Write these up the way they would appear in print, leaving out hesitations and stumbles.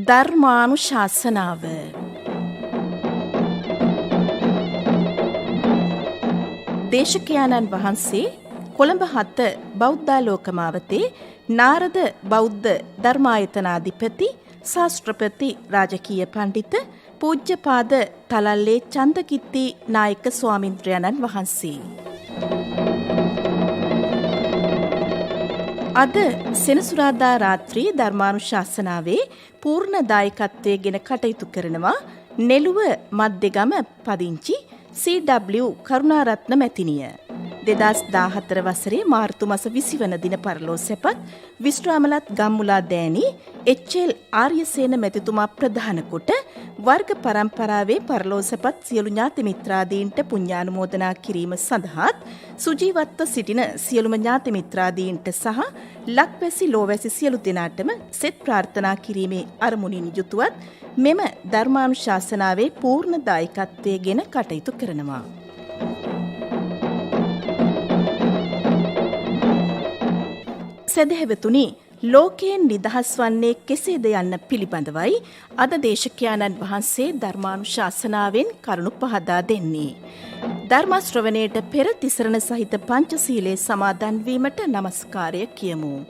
ධර්මානුශාසනාව දේශකයාණන් වහන්සේ කොළඹ 7 බෞද්ධාලෝකමාවතේ නාරද බෞද්ධ ධර්මායතනාධිපති ශාස්ත්‍රපති රාජකීය පඬිත පූජ්‍යපාද තලල්ලේ චන්දකිත්ති නායක ස්වාමින්ද්‍රයන්න් වහන්සේ අද සෙනසුරාදා රාත්‍රී ධර්මානුශාසනාවේ පූර්ණ දායකත්වයේ ගෙන කටයුතු කරනවා නෙළුව මද්දෙගම පදිංචි CW කරුණාරත්න මැතිණිය. 2014 වසරේ මාර්තු මාස 20 වන දින පරලෝ සැපත් විශ්‍රාමලත් ගම්මුලා දෑනි HL ආර්යසේන මැතිතුමා ප්‍රධාන කොට වර්ග පරම්පරාවේ පරලෝ සැපත් සියලු ඥාති මිත්‍රාදීන්ට පුණ්‍යානුමෝදනා කිරීම සඳහාත් සුජීවත්ව සිටින සියලුම ඥාති මිත්‍රාදීන්ට සහ ලක්වැසි ලෝවැසි සියලු දෙනාටම සෙත් ප්‍රාර්ථනා කිරීමේ අරමුණින් යුතුවත් මෙම ධර්මානුශාසනාවේ පූර්ණ දායකත්වයේ ගෙන කටයුතු කරනවා. සදහැවතුනි, ලෝකයෙන් නිදහස් වන්නේ කෙසේද යන්න පිළිබඳවයි අද දේශකයාණන් වහන්සේ ධර්මානුශාසනාවෙන් කරුණු පහදා දෙන්නේ. ධර්ම ශ්‍රවණයට පෙර තිසරණ සහිත පංචශීලයේ සමාදන් වීමට নমස්කාරය කියමු.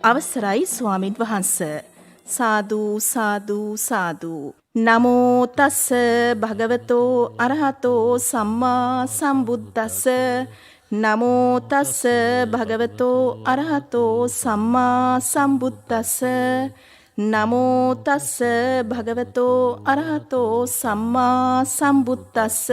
අවසරයි ස්වාමින් වහන්සේ. සාදු සාදු සාදු. නමෝ තස්ස භගවතෝ අරහතෝ සම්මා සම්බුද්දස්ස. නමෝ තස්ස භගවතෝ අරහතෝ සම්මා සම්බුද්දස්ස. නමෝ තස්ස භගවතෝ අරහතෝ සම්මා සම්බුද්දස්ස.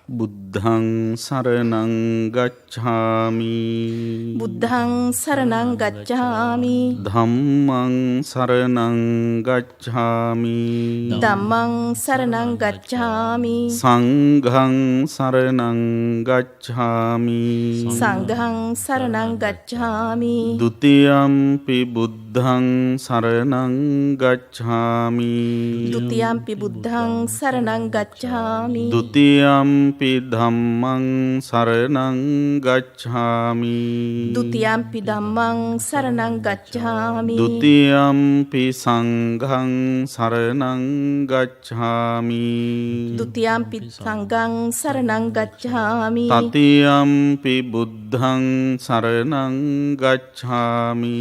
බුද්ධං සරණං ගච්ඡාමි. බුද්ධං සරණං ගච්ඡාමි. ධම්මං සරණං ගච්ඡාමි. ධම්මං සරණං ගච්ඡාමි. සංඝං සරණං ගච්ඡාමි. සංඝං සරණං ගච්ඡාමි. ဒ ුතියම්පි බුද්ධං සරණං ගච්ඡාමි. ဒ ුතියම්පි බුද්ධං සරණං ගච්ඡාමි. ဒ ුතියම්පි ධම්මං සරණං ගච්ඡාමි. ဒ ුතියම්පි ධම්මං සරණං ගච්ඡාමි. ဒ ුතියම්පි සංඝං සරණං ගච්ඡාමි. ဒ ුතියම්පි සංඝං සරණං ගච්ඡාමි. තතියම්පි බුද්ධං සරණං ගච්ඡාමි.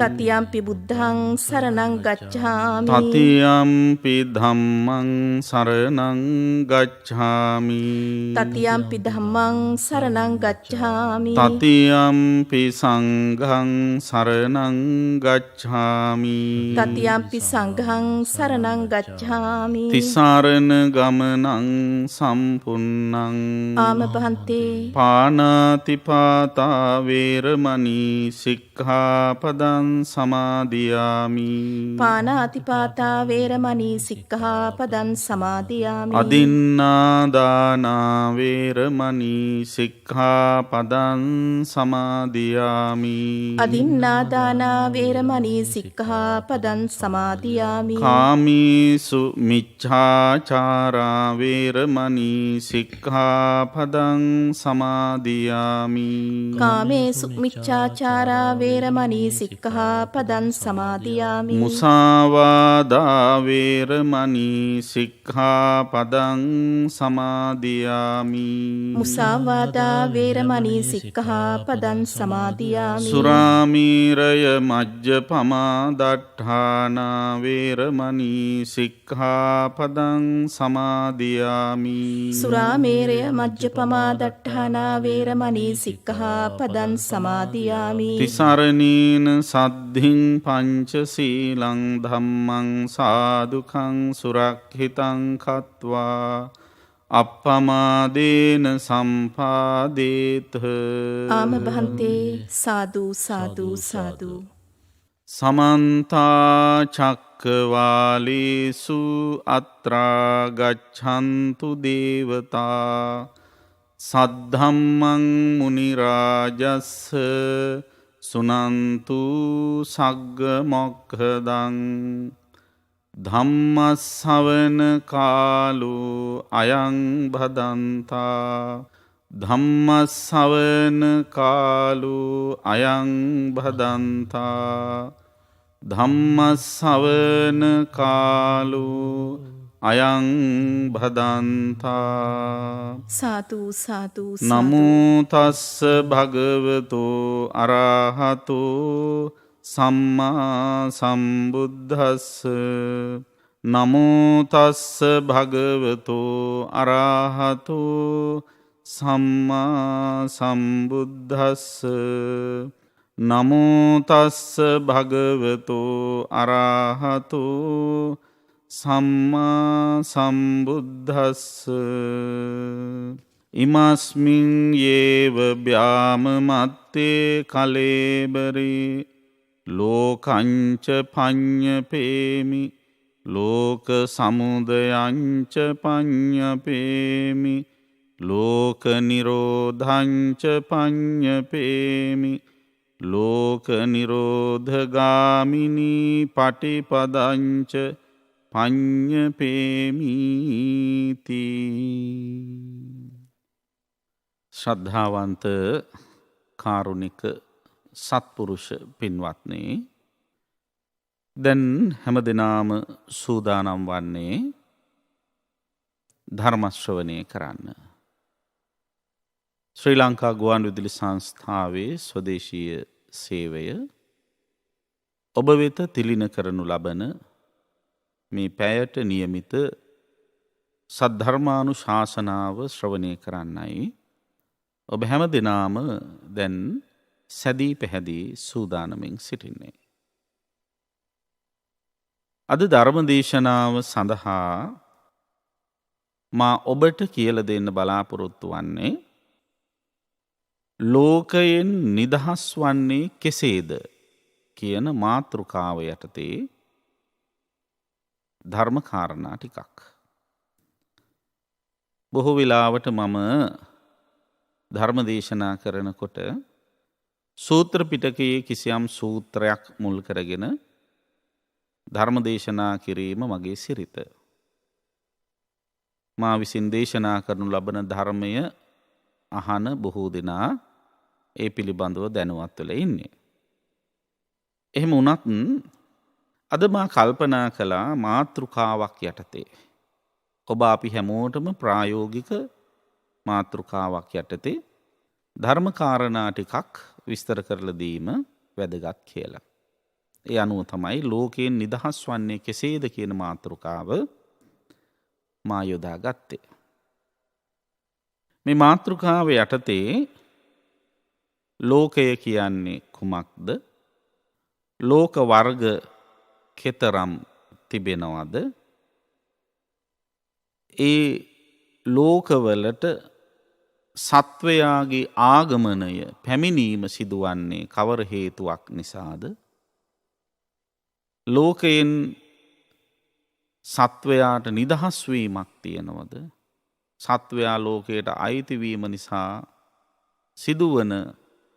තතියම්පි බුද්ධං සරණං ගච්ඡාමි. තතියම්පි ධම්මං සරණං ගච්ඡාමි. තතියම්පි ධම්මං සරණං ගච්ඡාමි. තතියම්පි සංඝං සරණං ගච්ඡාමි. තතියම්පි සංඝං සරණං ගච්ඡාමි. තිසරණ ගමනං සම්පුන්නං. ආම භන්තේ. පාණාතිපාතා වේරමණී සික්ඛාපදං සමාදියාමි. පාණාතිපාතා වේරමණී සික්ඛාපදං සමාදියාමි. අදින්නාදානා වේරමණී සික්ඛාපදං සමාදියාමි. අදින්නාදානා වේරමණී සික්ඛාපදං සමාදියාමි. කාමීසු මිච්ඡාචාරා වේරමණී සික්ඛාපදං සමාදියාමි. කාමේසු මිච්ඡාචාරා වේරමණී සික්ඛාපදං සමාදියාමි. මුසාවාදා වේරමණී සික්ඛාපදං සමාදියාමි. මුසාවාදා වේරමණී සික්ඛාපදං සමාදියාමි. සුරාමීරය මජ්ජපමා දට්ඨානා වේරමණී සික්ඛාපදං සමාදියාමි. සුරාමේරය මජ්ජපමා දට්ඨානා වේරමණී සික්ඛාපදං සමාදියාමි. තිසරණීන සද්ධින් පංචශීලං ධම්මං සාදුකං සුරක්ඛිතං කତ୍වා අප්පමාදේන සම්පාදේත. ආම භන්තේ. සාදු සාදු සාදු. සමන්ත චක්කවාලේසු අත්‍රා ගච්ඡන්තු දේවතා සද්ධම්මං මුනි රාජස්ස සුනන්තු සග්ග මොක්ඛදං. ධම්මස්සවන කාලෝ අයං භදන්තා. ධම්මස්සවන කාලෝ අයං භදන්තා. ධම්මස්සවන කාලෝ අයං භදන්තා සාදු සාදු සාදු. නමෝ තස්ස භගවතෝ අරහතෝ සම්මා සම්බුද්දස්ස නමෝ තස්ස භගවතෝ අරහතෝ සම්මා සම්බුද්දස්ස නමෝ තස්ස භගවතෝ අරහතෝ සම්මා සම්බුද්දස්ස ඉමස්මින් යේව භ්‍යාම මත්තේ කලේබරේ ලෝකංච පඤ්ඤපේමි ලෝක සමුදයංච පඤ්ඤපේමි ලෝක නිරෝධංච පඤ්ඤපේමි ලෝක නිරෝධගාමිනී පටිපදංච පඤ්ඤපේමීති. ශ්‍රද්ධාවන්ත කාරුණික සත්පුරුෂ පින්වත්නි, දැන් හැමදෙනාම සූදානම් වන්නේ ධර්ම ශ්‍රවණය කරන්න. ශ්‍රී ලංකා ගුවන්විදුලි සංස්ථාවේ ස්වදේශීය සේවය ඔබ වෙත තිලින කරනු ලබන මේ පැයට නියමිත සද්ධර්මානුශාසනාව ශ්‍රවණය කරන්නයි ඔබ හැම දෙනාම දැන් සැදී පැහැදී සූදානමින් සිටින්නේ. අද ධර්ම දේශනාව සඳහා මා ඔබට කියලා දෙන්න බලාපොරොත්තු වන්නේ ලෝකයෙන් නිදහස් වන්නේ කෙසේද කියන මාතෘකාව යටතේ ධර්ම කාරණා ටිකක්. බොහෝ වෙලාවට මම ධර්ම දේශනා කරනකොට සූත්‍ර පිටකයේ කිසියම් සූත්‍රයක් මුල් කරගෙන ධර්ම දේශනා කිරීම මගේ සිරිත. මා විසින් දේශනා කරනු ලබන ධර්මය අහන බොහෝ දෙනා ඒ පිළිබඳව දැනුවත් වෙලා ඉන්නේ. එහෙම වුණත් අද මා කල්පනා කළා මාතෘකාවක් යටතේ ඔබ අපි හැමෝටම ප්‍රායෝගික මාතෘකාවක් යටතේ ධර්ම කාරණා ටිකක් විස්තර කරලා දීම වැදගත් කියලා. ඒ අනුව තමයි ලෝකයෙන් නිදහස් වන්නේ කෙසේද කියන මාතෘකාව මා යොදා ගත්තේ. මේ මාතෘකාව යටතේ ලෝකය කියන්නේ කුමක්ද? ලෝක වර්ග කෙතරම් තිබෙනවද? ඒ ලෝකවලට සත්වයාගේ ආගමනය පැමිණීම සිදුවන්නේ කවර හේතුවක් නිසාද? ලෝකයෙන් සත්වයාට නිදහස් වීමක් තියෙනවද? සත්වයා ලෝකයට අයිතිවීම නිසා සිදුවන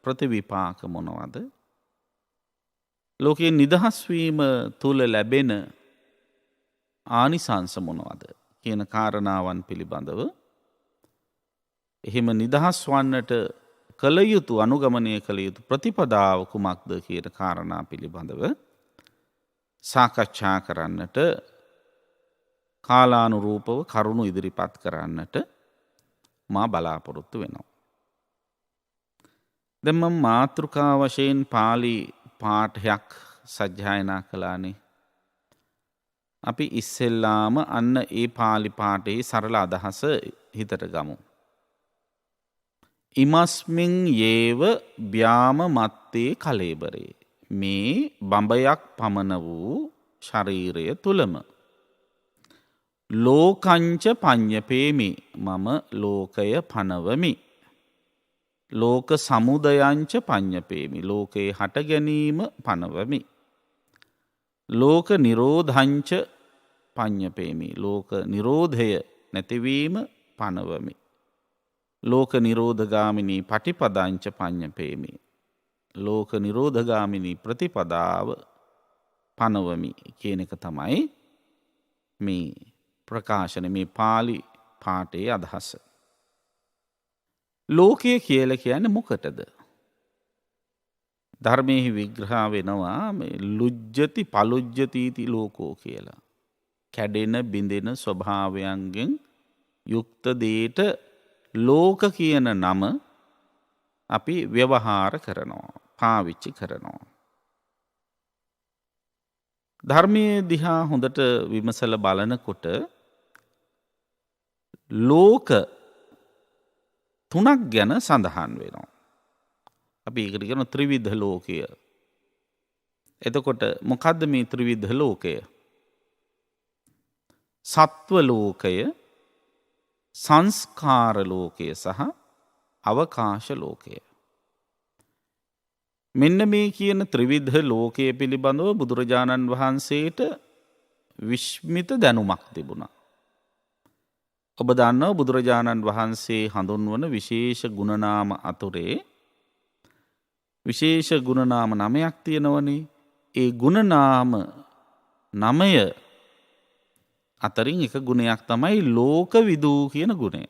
ප්‍රතිවිපාක මොනවද? ලෝකයෙන් නිදහස් වීම තුල ලැබෙන ආනිසංස මොනවද කියන කාරණාවන් පිළිබඳව, එහෙම නිදහස් වන්නට කළ යුතු අනුගමනය කළ යුතු ප්‍රතිපදාව කුමක්ද කියන කාරණා පිළිබඳව සාකච්ඡා කරන්නට, කාලානුරූපව කරුණු ඉදිරිපත් කරන්නට මා බලාපොරොත්තු වෙනවා. දැන් මම මාතෘකා වශයෙන් පාලි පාඨයක් සජ්ජායනා කළානේ. අපි ඉස්සෙල්ලාම අන්න ඒ පාලි පාඨයේ සරල අදහස හිතට ගමු. ඉමස්මින් යේව ව්‍යාම මත්තේ කලේබරේ. මේ බඹයක් පමණ වූ ශරීරය තුලම ලෝකංච පඤ්ඤපේමි. මම ලෝකය පනවමි. ලෝක සමුදයංච පඤ්ඤපේමි. ලෝකේ හට ගැනීම පනවමි. ලෝක නිරෝධංච පඤ්ඤපේමි. ලෝක නිරෝධය නැතිවීම පනවමි. ලෝක නිරෝධගාමිනී පටිපදංච පඤ්ඤපේමි. ලෝක නිරෝධගාමිනී ප්‍රතිපදාව පනවමි කියන එක තමයි මේ ප්‍රකාශන, මේ පාලි පාඨයේ අදහස. ලෝකය කියලා කියන්නේ මොකටද? ධර්මයේ විග්‍රහ වෙනවා මේ ලුජ්ජති පලුජ්ජති ලෝකෝ කියලා. කැඩෙන බිඳෙන ස්වභාවයන්ගෙන් යුක්ත දේට ලෝක කියන නම අපි ව්‍යවහාර කරනවා, පාවිච්චි කරනවා. ධර්මයේ දිහා හොඳට විමසල බලනකොට ලෝක තුනක් ගැන සඳහන් වෙනවා. අපි ඒකට කියන ත්‍රිවිධ ලෝකය. එතකොට මොකද්ද මේ ත්‍රිවිධ ලෝකය? සත්ව ලෝකය, සංස්කාර ලෝකය සහ අවකාශ ලෝකය. මෙන්න මේ කියන ත්‍රිවිධ ලෝකය පිළිබඳව බුදුරජාණන් වහන්සේට විශ්මිත දැනුමක් තිබුණා. ඔබ දන්නවා බුදුරජාණන් වහන්සේ හඳුන්වන විශේෂ ගුණනාම අතුරේ විශේෂ ගුණනාම 9ක් තියෙනවනේ. ඒ ගුණනාම 9 අතරින් එක ගුණයක් තමයි ලෝකවිදූ කියන ගුණය.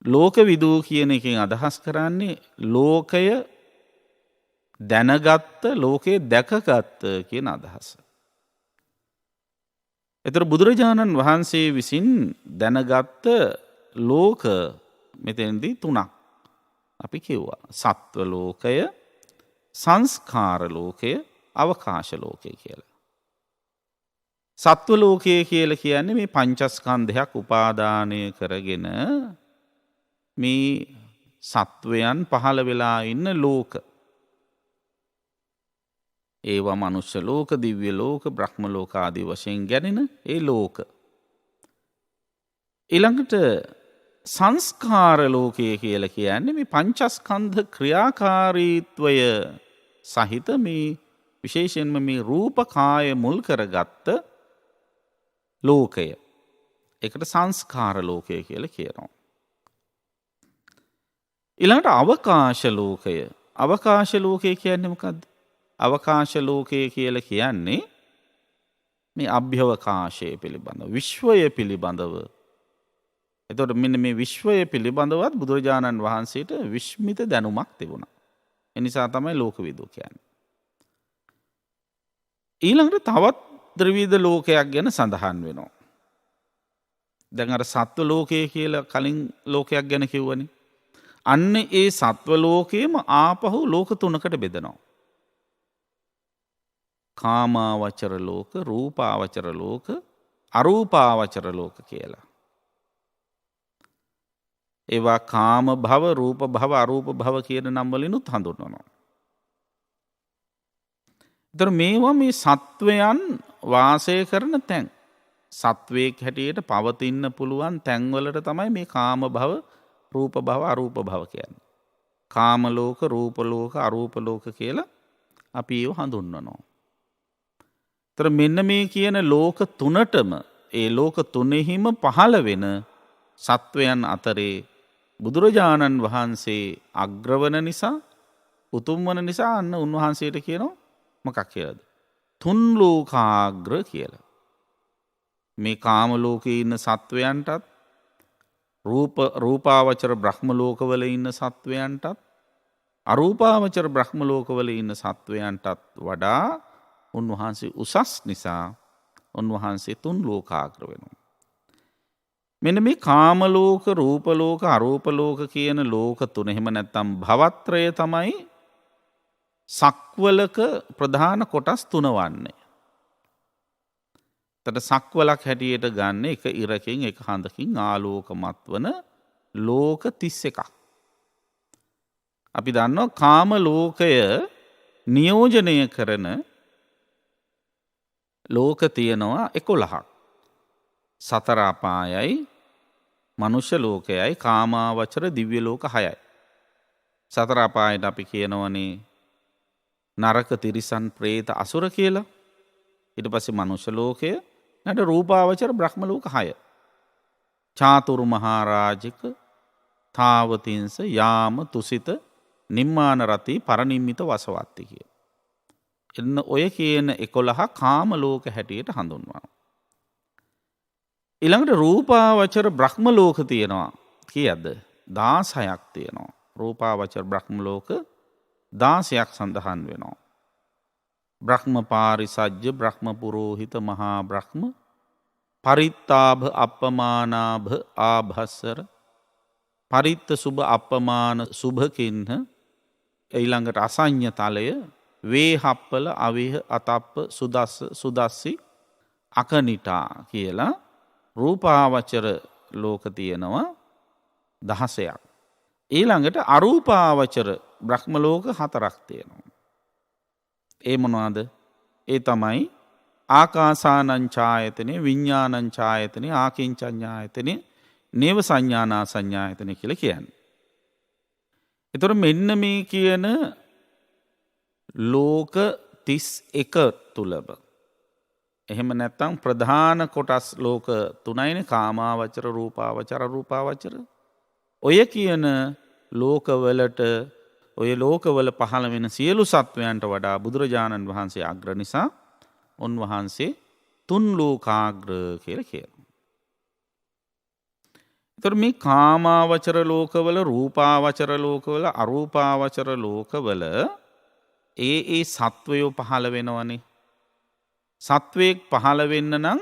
ලෝකවිදූ කියන එකෙන් අදහස් කරන්නේ ලෝකය දැනගත්ත, ලෝකේ දැකගත්ත කියන අදහස. එතකොට බුදුරජාණන් වහන්සේ විසින් දැනගත්ත ලෝක මෙතෙන්දී 3ක් අපි කිව්වා. සත්ව ලෝකය, සංස්කාර ලෝකය, අවකාශ ලෝකය කියලා. සත්ව ලෝකය කියලා කියන්නේ මේ පංචස්කන්ධයක් උපාදානය කරගෙන මේ සත්වයන් පහළ වෙලා ඉන්න ලෝක. ඒවා මනුෂ්‍ය ලෝක, දිව්‍ය ලෝක, බ්‍රහ්ම ලෝක ආදී වශයෙන් ගැනෙන ඒ ලෝක. ඊළඟට සංස්කාර ලෝකය කියලා කියන්නේ මේ පංචස්කන්ධ ක්‍රියාකාරීත්වය සහිත මේ විශේෂයෙන්ම මේ රූපකාය මුල් කරගත්ත ලෝකය. ඒකට සංස්කාර ලෝකය කියලා කියනවා. ඊළඟට අවකාශ ලෝකය. අවකාශ ලෝකය කියන්නේ මොකද්ද? අවකාශ ලෝකය කියලා කියන්නේ මේ අභ්‍යවකාශය පිළිබඳව, විශ්වය පිළිබඳව. එතකොට මෙන්න මේ විශ්වය පිළිබඳවත් බුදුරජාණන් වහන්සේට විශ්මිත දැනුමක් තිබුණා. ඒ නිසා තමයි ලෝකවිදූ කියන්නේ. ඊළඟට තවත් ත්‍රිවිධ ලෝකයක් ගැන සඳහන් වෙනවා. දැන් අර සත්ව ලෝකය කියලා කලින් ලෝකයක් ගැන කිව්වනේ. අන්න ඒ සත්ව ලෝකයේම ආපහු ලෝක 3කට බෙදනවා. කාමාවචර ලෝක, රූපාවචර ලෝක, අරූපාවචර ලෝක කියලා. ඒවා කාම භව, රූප භව, අරූප භව කියන නම් වලිනුත් හඳුන්වනවා. ඒතර මේවා මේ සත්වයන් වාසය කරන තැන්. සත්වයෙක් හැටියට පවතින්න පුළුවන් තැන්වලට තමයි මේ කාම භව, රූප භව, අරූප භව කියන්නේ. කාම ලෝක, රූප ලෝක, අරූප ලෝක කියලා අපි ඒව හඳුන්වනවා. ඒතර මෙන්න මේ කියන ලෝක 3ටම, ඒ ලෝක 3හිම පහළ වෙන සත්වයන් අතරේ බුදුරජාණන් වහන්සේ අග්‍රවන නිසා, උතුම් වන නිසා අන්න උන්වහන්සේට කියනවා මොකක් කියලාද? තුන් ලෝකාග්‍ර කියලා. මේ කාම ලෝකේ ඉන්න සත්වයන්ටත්, රූපාවචර බ්‍රහ්ම ලෝකවල ඉන්න සත්වයන්ටත්, අරූපාවචර බ්‍රහ්ම ලෝකවල ඉන්න සත්වයන්ටත් වඩා උන්වහන්සේ උසස් නිසා උන්වහන්සේ තුන් ලෝකාග්‍ර වෙනවා. මෙන්න මේ කාම ලෝක, රූප ලෝක, අරූප ලෝක කියන ලෝක 3 එහෙම නැත්නම් භවත්‍රය තමයි සක්වලක ප්‍රධාන කොටස් 3 වන්නේ. එතකොට සක්වලක් හැටියට ගන්න එක ඉරකින්, එක හඳකින් ආලෝකමත් වන ලෝක 31ක්. අපි දන්නවා කාම ලෝකය නියෝජනය කරන ලෝක තියෙනවා 11ක්. සතර අපායයි, මනුෂ්‍ය ලෝකයයි, කාමාවචර දිව්‍ය ලෝක 6යි. සතර අපායට අපි කියනවනේ නරක, තිරිසන්, പ്രേත, අසුර කියලා. ඊට පස්සේ මනුෂ්‍ය ලෝකය, ඊට රූපාවචර බ්‍රහ්ම ලෝක 6. චාතුරු මහරජික, තාවතින්ස, යාම, තුසිත, නිම්මාන රති, පරනිම්මිත, වසවත්ති කිය. එන්න ඔය කියන 11 කාම ලෝක හැටියට හඳුන්වනවා. ඊළඟට රූපාවචර බ්‍රහ්ම ලෝක තියෙනවා. කීයද? 16ක් තියෙනවා. රූපාවචර බ්‍රහ්ම ලෝක 16ක් සඳහන් වෙනවා. බ්‍රහ්ම පාරිසජ්ජ බ්‍රහ්ම පුරෝහිත මහා බ්‍රහ්ම පරිත්තාභ අපමානාභ ආභස්සර පරිත්ත සුභ අපමාන සුභකින්හ ඊළඟට අසඤ්ඤ තලය වේහප්පල අවිහ අතප්ප සුදස්සි අකනිටා කියලා රූපාවචර ලෝක තියෙනවා 16ක්. ඊළඟට අරූපාවචර බ්‍රහ්ම ලෝක 4ක් තියෙනවා. ඒ මොනවාද? ඒ තමයි ආකාසානං ඡායතනෙ විඥානං ඡායතනෙ ආකින්චඤ්ඤායතනෙ නේව සංඥානා සංඥායතනෙ කියලා කියන්නේ. ඒතර මෙන්න මේ කියන ලෝක 31 තුලම එහෙම නැත්නම් ප්‍රධාන කොටස් ලෝක 3යිනේ කාමාවචර රූපාවචර අරූපාවචර. ඔය කියන ලෝකවලට ඔය ලෝකවල පහළ වෙන සියලු සත්වයන්ට වඩා බුදුරජාණන් වහන්සේ අග්‍ර නිසා උන්වහන්සේ තුන් ලෝකාග්‍ර කියලා කියනවා. ඒතර මේ කාමාවචර ලෝකවල රූපාවචර ලෝකවල අරූපාවචර ලෝකවල ඒ සත්වයෝ පහළ වෙනවනේ. සත්වයක් පහළ වෙන්න නම්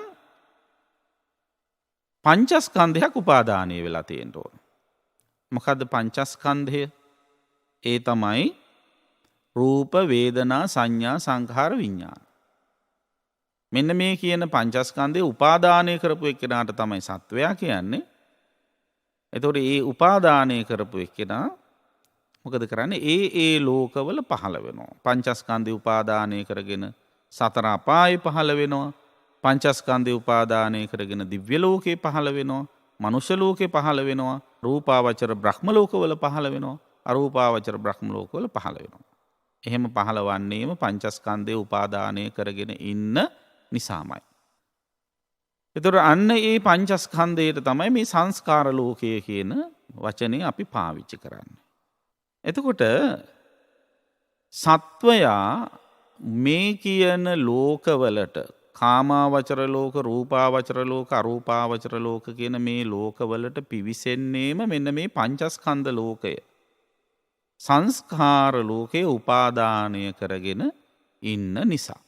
පංචස්කන්ධයක් උපාදානය වෙලා තියෙන්න ඕන. මොකද්ද පංචස්කන්ධය? ඒ තමයි රූප වේදනා සංඥා සංඛාර විඥාන. මෙන්න මේ කියන පංචස්කන්ධය උපාදානය කරපු එක්කෙනාට තමයි සත්වයා කියන්නේ. එතකොට ඒ උපාදානය කරපු එක්කෙනා මොකද කරන්නේ? ඒ ලෝකවල පහළ වෙනවා. පංචස්කන්ධය උපාදානය කරගෙන සතර අපායේ පහළ වෙනවා. පංචස්කන්ධය උපාදානය කරගෙන දිව්‍ය ලෝකේ පහළ වෙනවා. මනුෂ්‍ය ලෝකේ පහළ වෙනවා. රූපාවචර බ්‍රහ්ම ලෝකවල පහළ වෙනවා. අරූපාවචර බ්‍රහ්ම ලෝකවල පහළ වෙනවා. එහෙම පහළවන්නේම පංචස්කන්ධය උපාදානය කරගෙන ඉන්න නිසාමයි. එතකොට අන්න ඒ පංචස්කන්ධයට තමයි මේ සංස්කාර ලෝකය කියන වචනේ අපි පාවිච්චි කරන්නේ. එතකොට සත්වයා මේ කියන ලෝකවලට කාමාවචර ලෝක රූපාවචර ලෝක අරූපාවචර ලෝක කියන මේ ලෝකවලට පිවිසෙන්නේම මෙන්න මේ පංචස්කන්ධ ලෝකය සංස්කාර ලෝකයේ උපාදානය කරගෙන ඉන්න නිසා.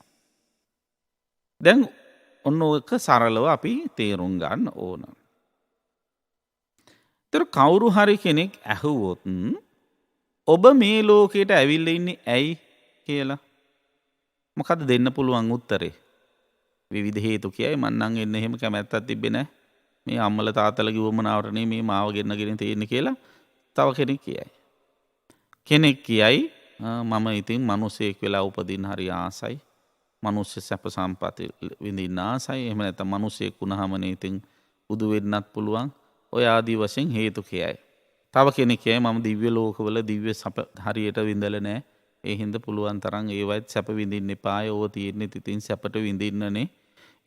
දැන් ඔන්න ඔක සරලව අපි තේරුම් ගන්න ඕන. ඒතර කවුරු හරි කෙනෙක් ඇහුවොත් ඔබ මේ ලෝකයට ඇවිල්ලා ඉන්නේ ඇයි කියලා මොකද දෙන්න පුළුවන් උත්තරේ? විවිධ හේතු කියයි. මං නම් එන්න එහෙම කැමැත්තක් තිබ්බේ නැහැ. මේ අම්මලා තාත්තලා කිව්වමනාවට නෙමෙයි මේ මාව ගෙන්නගෙන තියෙන්නේ කියලා තව කෙනෙක් කියයි. කෙනෙක් කියයි මම ඉතින් මිනිසෙක් වෙලා උපදින්න හරි ආසයි. මිනිස්සු සැප සම්පත් විඳින්න ආසයි. එහෙම නැත්නම් මිනිසෙක් වුණාමනේ ඉතින් බුදු වෙන්නත් පුළුවන්. ඔය ආදී වශයෙන් හේතු කියයි. තව කෙනෙක් කියයි මම දිව්‍ය ලෝකවල දිව්‍ය සැප හරියට විඳලා නැහැ. ඒ හින්දා පුළුවන් තරම් ඒවයිත් සැප විඳින්න එපා. ඕව තියෙන්නේ ඉතින් සැපට විඳින්නනේ.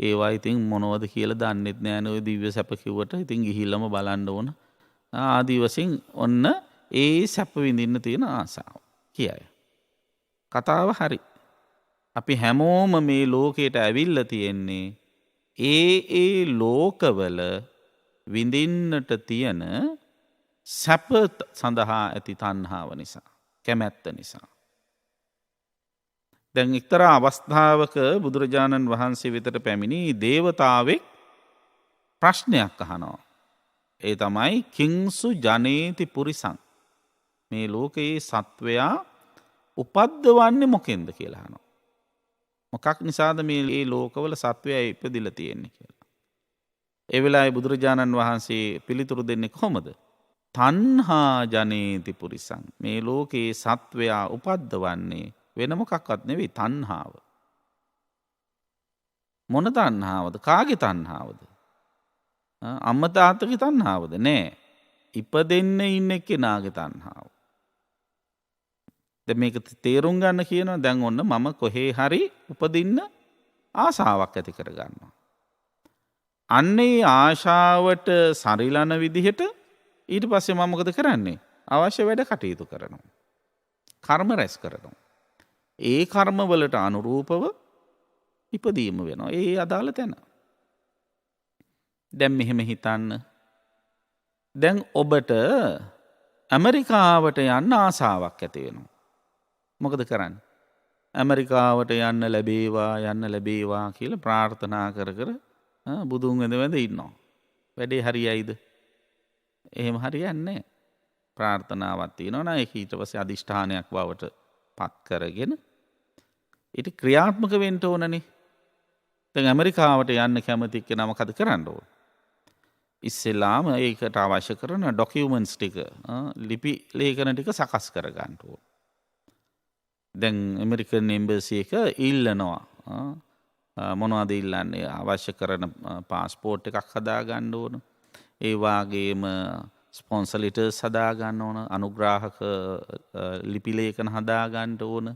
ඒවා ඉතින් මොනවද කියලා දන්නෙත් නෑනේ. ඔය දිව්‍ය සැප කිව්වට ඉතින් ගිහිල්ලාම බලන්න ඕන. ආදී වශයෙන් ඔන්න ඒ සැප විඳින්න තියෙන ආසාව කියයි. කතාව හරි. අපි හැමෝම මේ ලෝකයට ඇවිල්ලා තියෙන්නේ ඒ ලෝකවල විඳින්නට තියෙන සැප සඳහා ඇති තණ්හාව නිසා, කැමැත්ත නිසා. දැන් එක්තරා අවස්ථාවක බුදුරජාණන් වහන්සේ වෙතට පැමිණි දේවතාවෙක් ප්‍රශ්නයක් අහනවා. ඒ තමයි කිංසු ජනේති පුරිසං. මේ ලෝකයේ සත්වයා උපද්දවන්නේ මොකෙන්ද කියලා අහනවා. මොකක් නිසාද මේ ලෝකවල සත්වයා ඉපදිලා තියෙන්නේ කියලා. ඒ වෙලාවේ බුදුරජාණන් වහන්සේ පිළිතුරු දෙන්නේ කොහොමද? තණ්හා ජනේති පුරිසං. මේ ලෝකයේ සත්වයා උපද්දවන්නේ වෙන මොකක්වත් නෙවෙයි තණ්හාව. මොන තණ්හාවද? කාගේ තණ්හාවද? අම්මා තාත්තගේ තණ්හාවද? නෑ. ඉපදෙන්න ඉන්න කෙනාගේ තණ්හාව. දැන් මේක තේරුම් ගන්න කියනවා. දැන් ඔන්න මම කොහේ හරි උපදින්න ආසාවක් ඇති කර ගන්නවා. අන්නේ ආශාවට සරිලන විදිහට ඊට පස්සේ මම මොකද කරන්නේ? අවශ්‍ය වැඩ කටයුතු කරනවා. කර්ම රැස් කරනවා. ඒ කර්ම වලට අනුරූපව ඉපදීම වෙනවා. ඒ අදාළ තැන. දැන් මෙහෙම හිතන්න. දැන් ඔබට ඇමරිකාවට යන්න ආසාවක් ඇති වෙනවා. මොකද කරන්න. ඇමරිකාවට යන්න ලැබේවා කියල ප්‍රාර්ථනා කර බුදුන් වෙද වැඳ ඉන්නවා. වැඩේ හරියයිද. එහෙම හරියන්නේ ප්‍රාර්ථනාවත්තිය නොන එක ඊට පස අධිෂ්ඨානයක් බවට පත් කරගෙන ඉට ක්‍රියාත්මක වෙන්ට ඕනනේ තැන් ඇමරිකාවට යන්න කැමතික්ක නම කද කරන්න ඕන. ඉස්සෙල්ලාම ඒකට අවශ්‍ය කරන ඩොකියමන්ස් ටික ලිපි ලේකන ටික සකස් කර ගන්නටුව. දැන් එමරිකන් එම්බසි එක ඉල්ලනවා මොනවද ඉල්ලන්නේ අවශ්‍ය කරන පාස්පෝර්ට් එකක් හදා ගන්න ඕන. ඒවාගේම ස්පොන්සලිට සදාගන්න ඕන අනුග්‍රාහක ලිපිලේකන හදාගන්නට ඕන.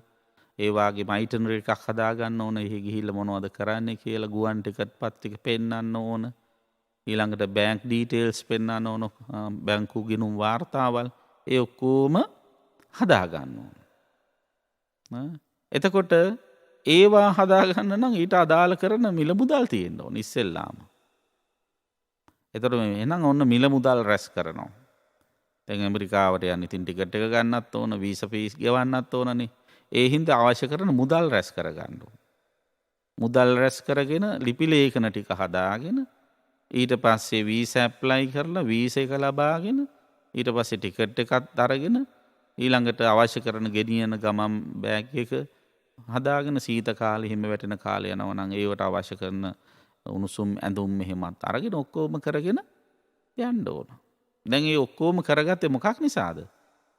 ඒවාගේ මයිටනර එකක් හදාගන්න ඕන එහි ගිහිල්ල මොනවද කරන්න කියලා ගුවන්ටිකත් පත්තික පෙන්න්න ඕන. ඊළඟට බෑන්ක් ඩීටේල්ස් පෙන්න්න ඕන බැංකු ගෙනුම් වාර්තාවල් ඒ ඔක්කෝම හදාගන්න ඕන. එතකොට ඒවා හදාගන්න නම් ඊට අදාළ කරන මිල මුදල් තියෙන්න්න ඕන ඉස්සෙල්ලාම. එතට එනම් ඔන්න මිල මුදල් රැස් කරනවා. තැන් ඇමරිකාවට යන්න ඉතින් ටිකට එක ගන්නත් ඕන වීස පිස් ගවන්නත් ඕනනේ ඒහින්ද අවශ්‍ය කරන මුදල් රැස් කරගන්නඩු. මුදල් රැස් කරගෙන ලිපිලේකන ටික හදාගෙන ඊට පස්සේ වීස ඇප්ලයි කරලා වීස එක ලබාගෙන ඊට පස්සේ ටිකට් එකත් දරගෙන ඊළඟට අවශ්‍ය කරන ගෙනියන ගමම් බෑග් එක හදාගෙන සීත කාලෙ හිම වැටෙන කාලය යනවනං ඒවට අවශ්‍ය කරන උණුසුම් ඇඳුම් මෙහෙමත් අරගෙන ඔක්කෝම කරගෙන යන්න ඕන. දැන් ඒ ඔක්කෝම කරගත්තේ මොකක් නිසාද.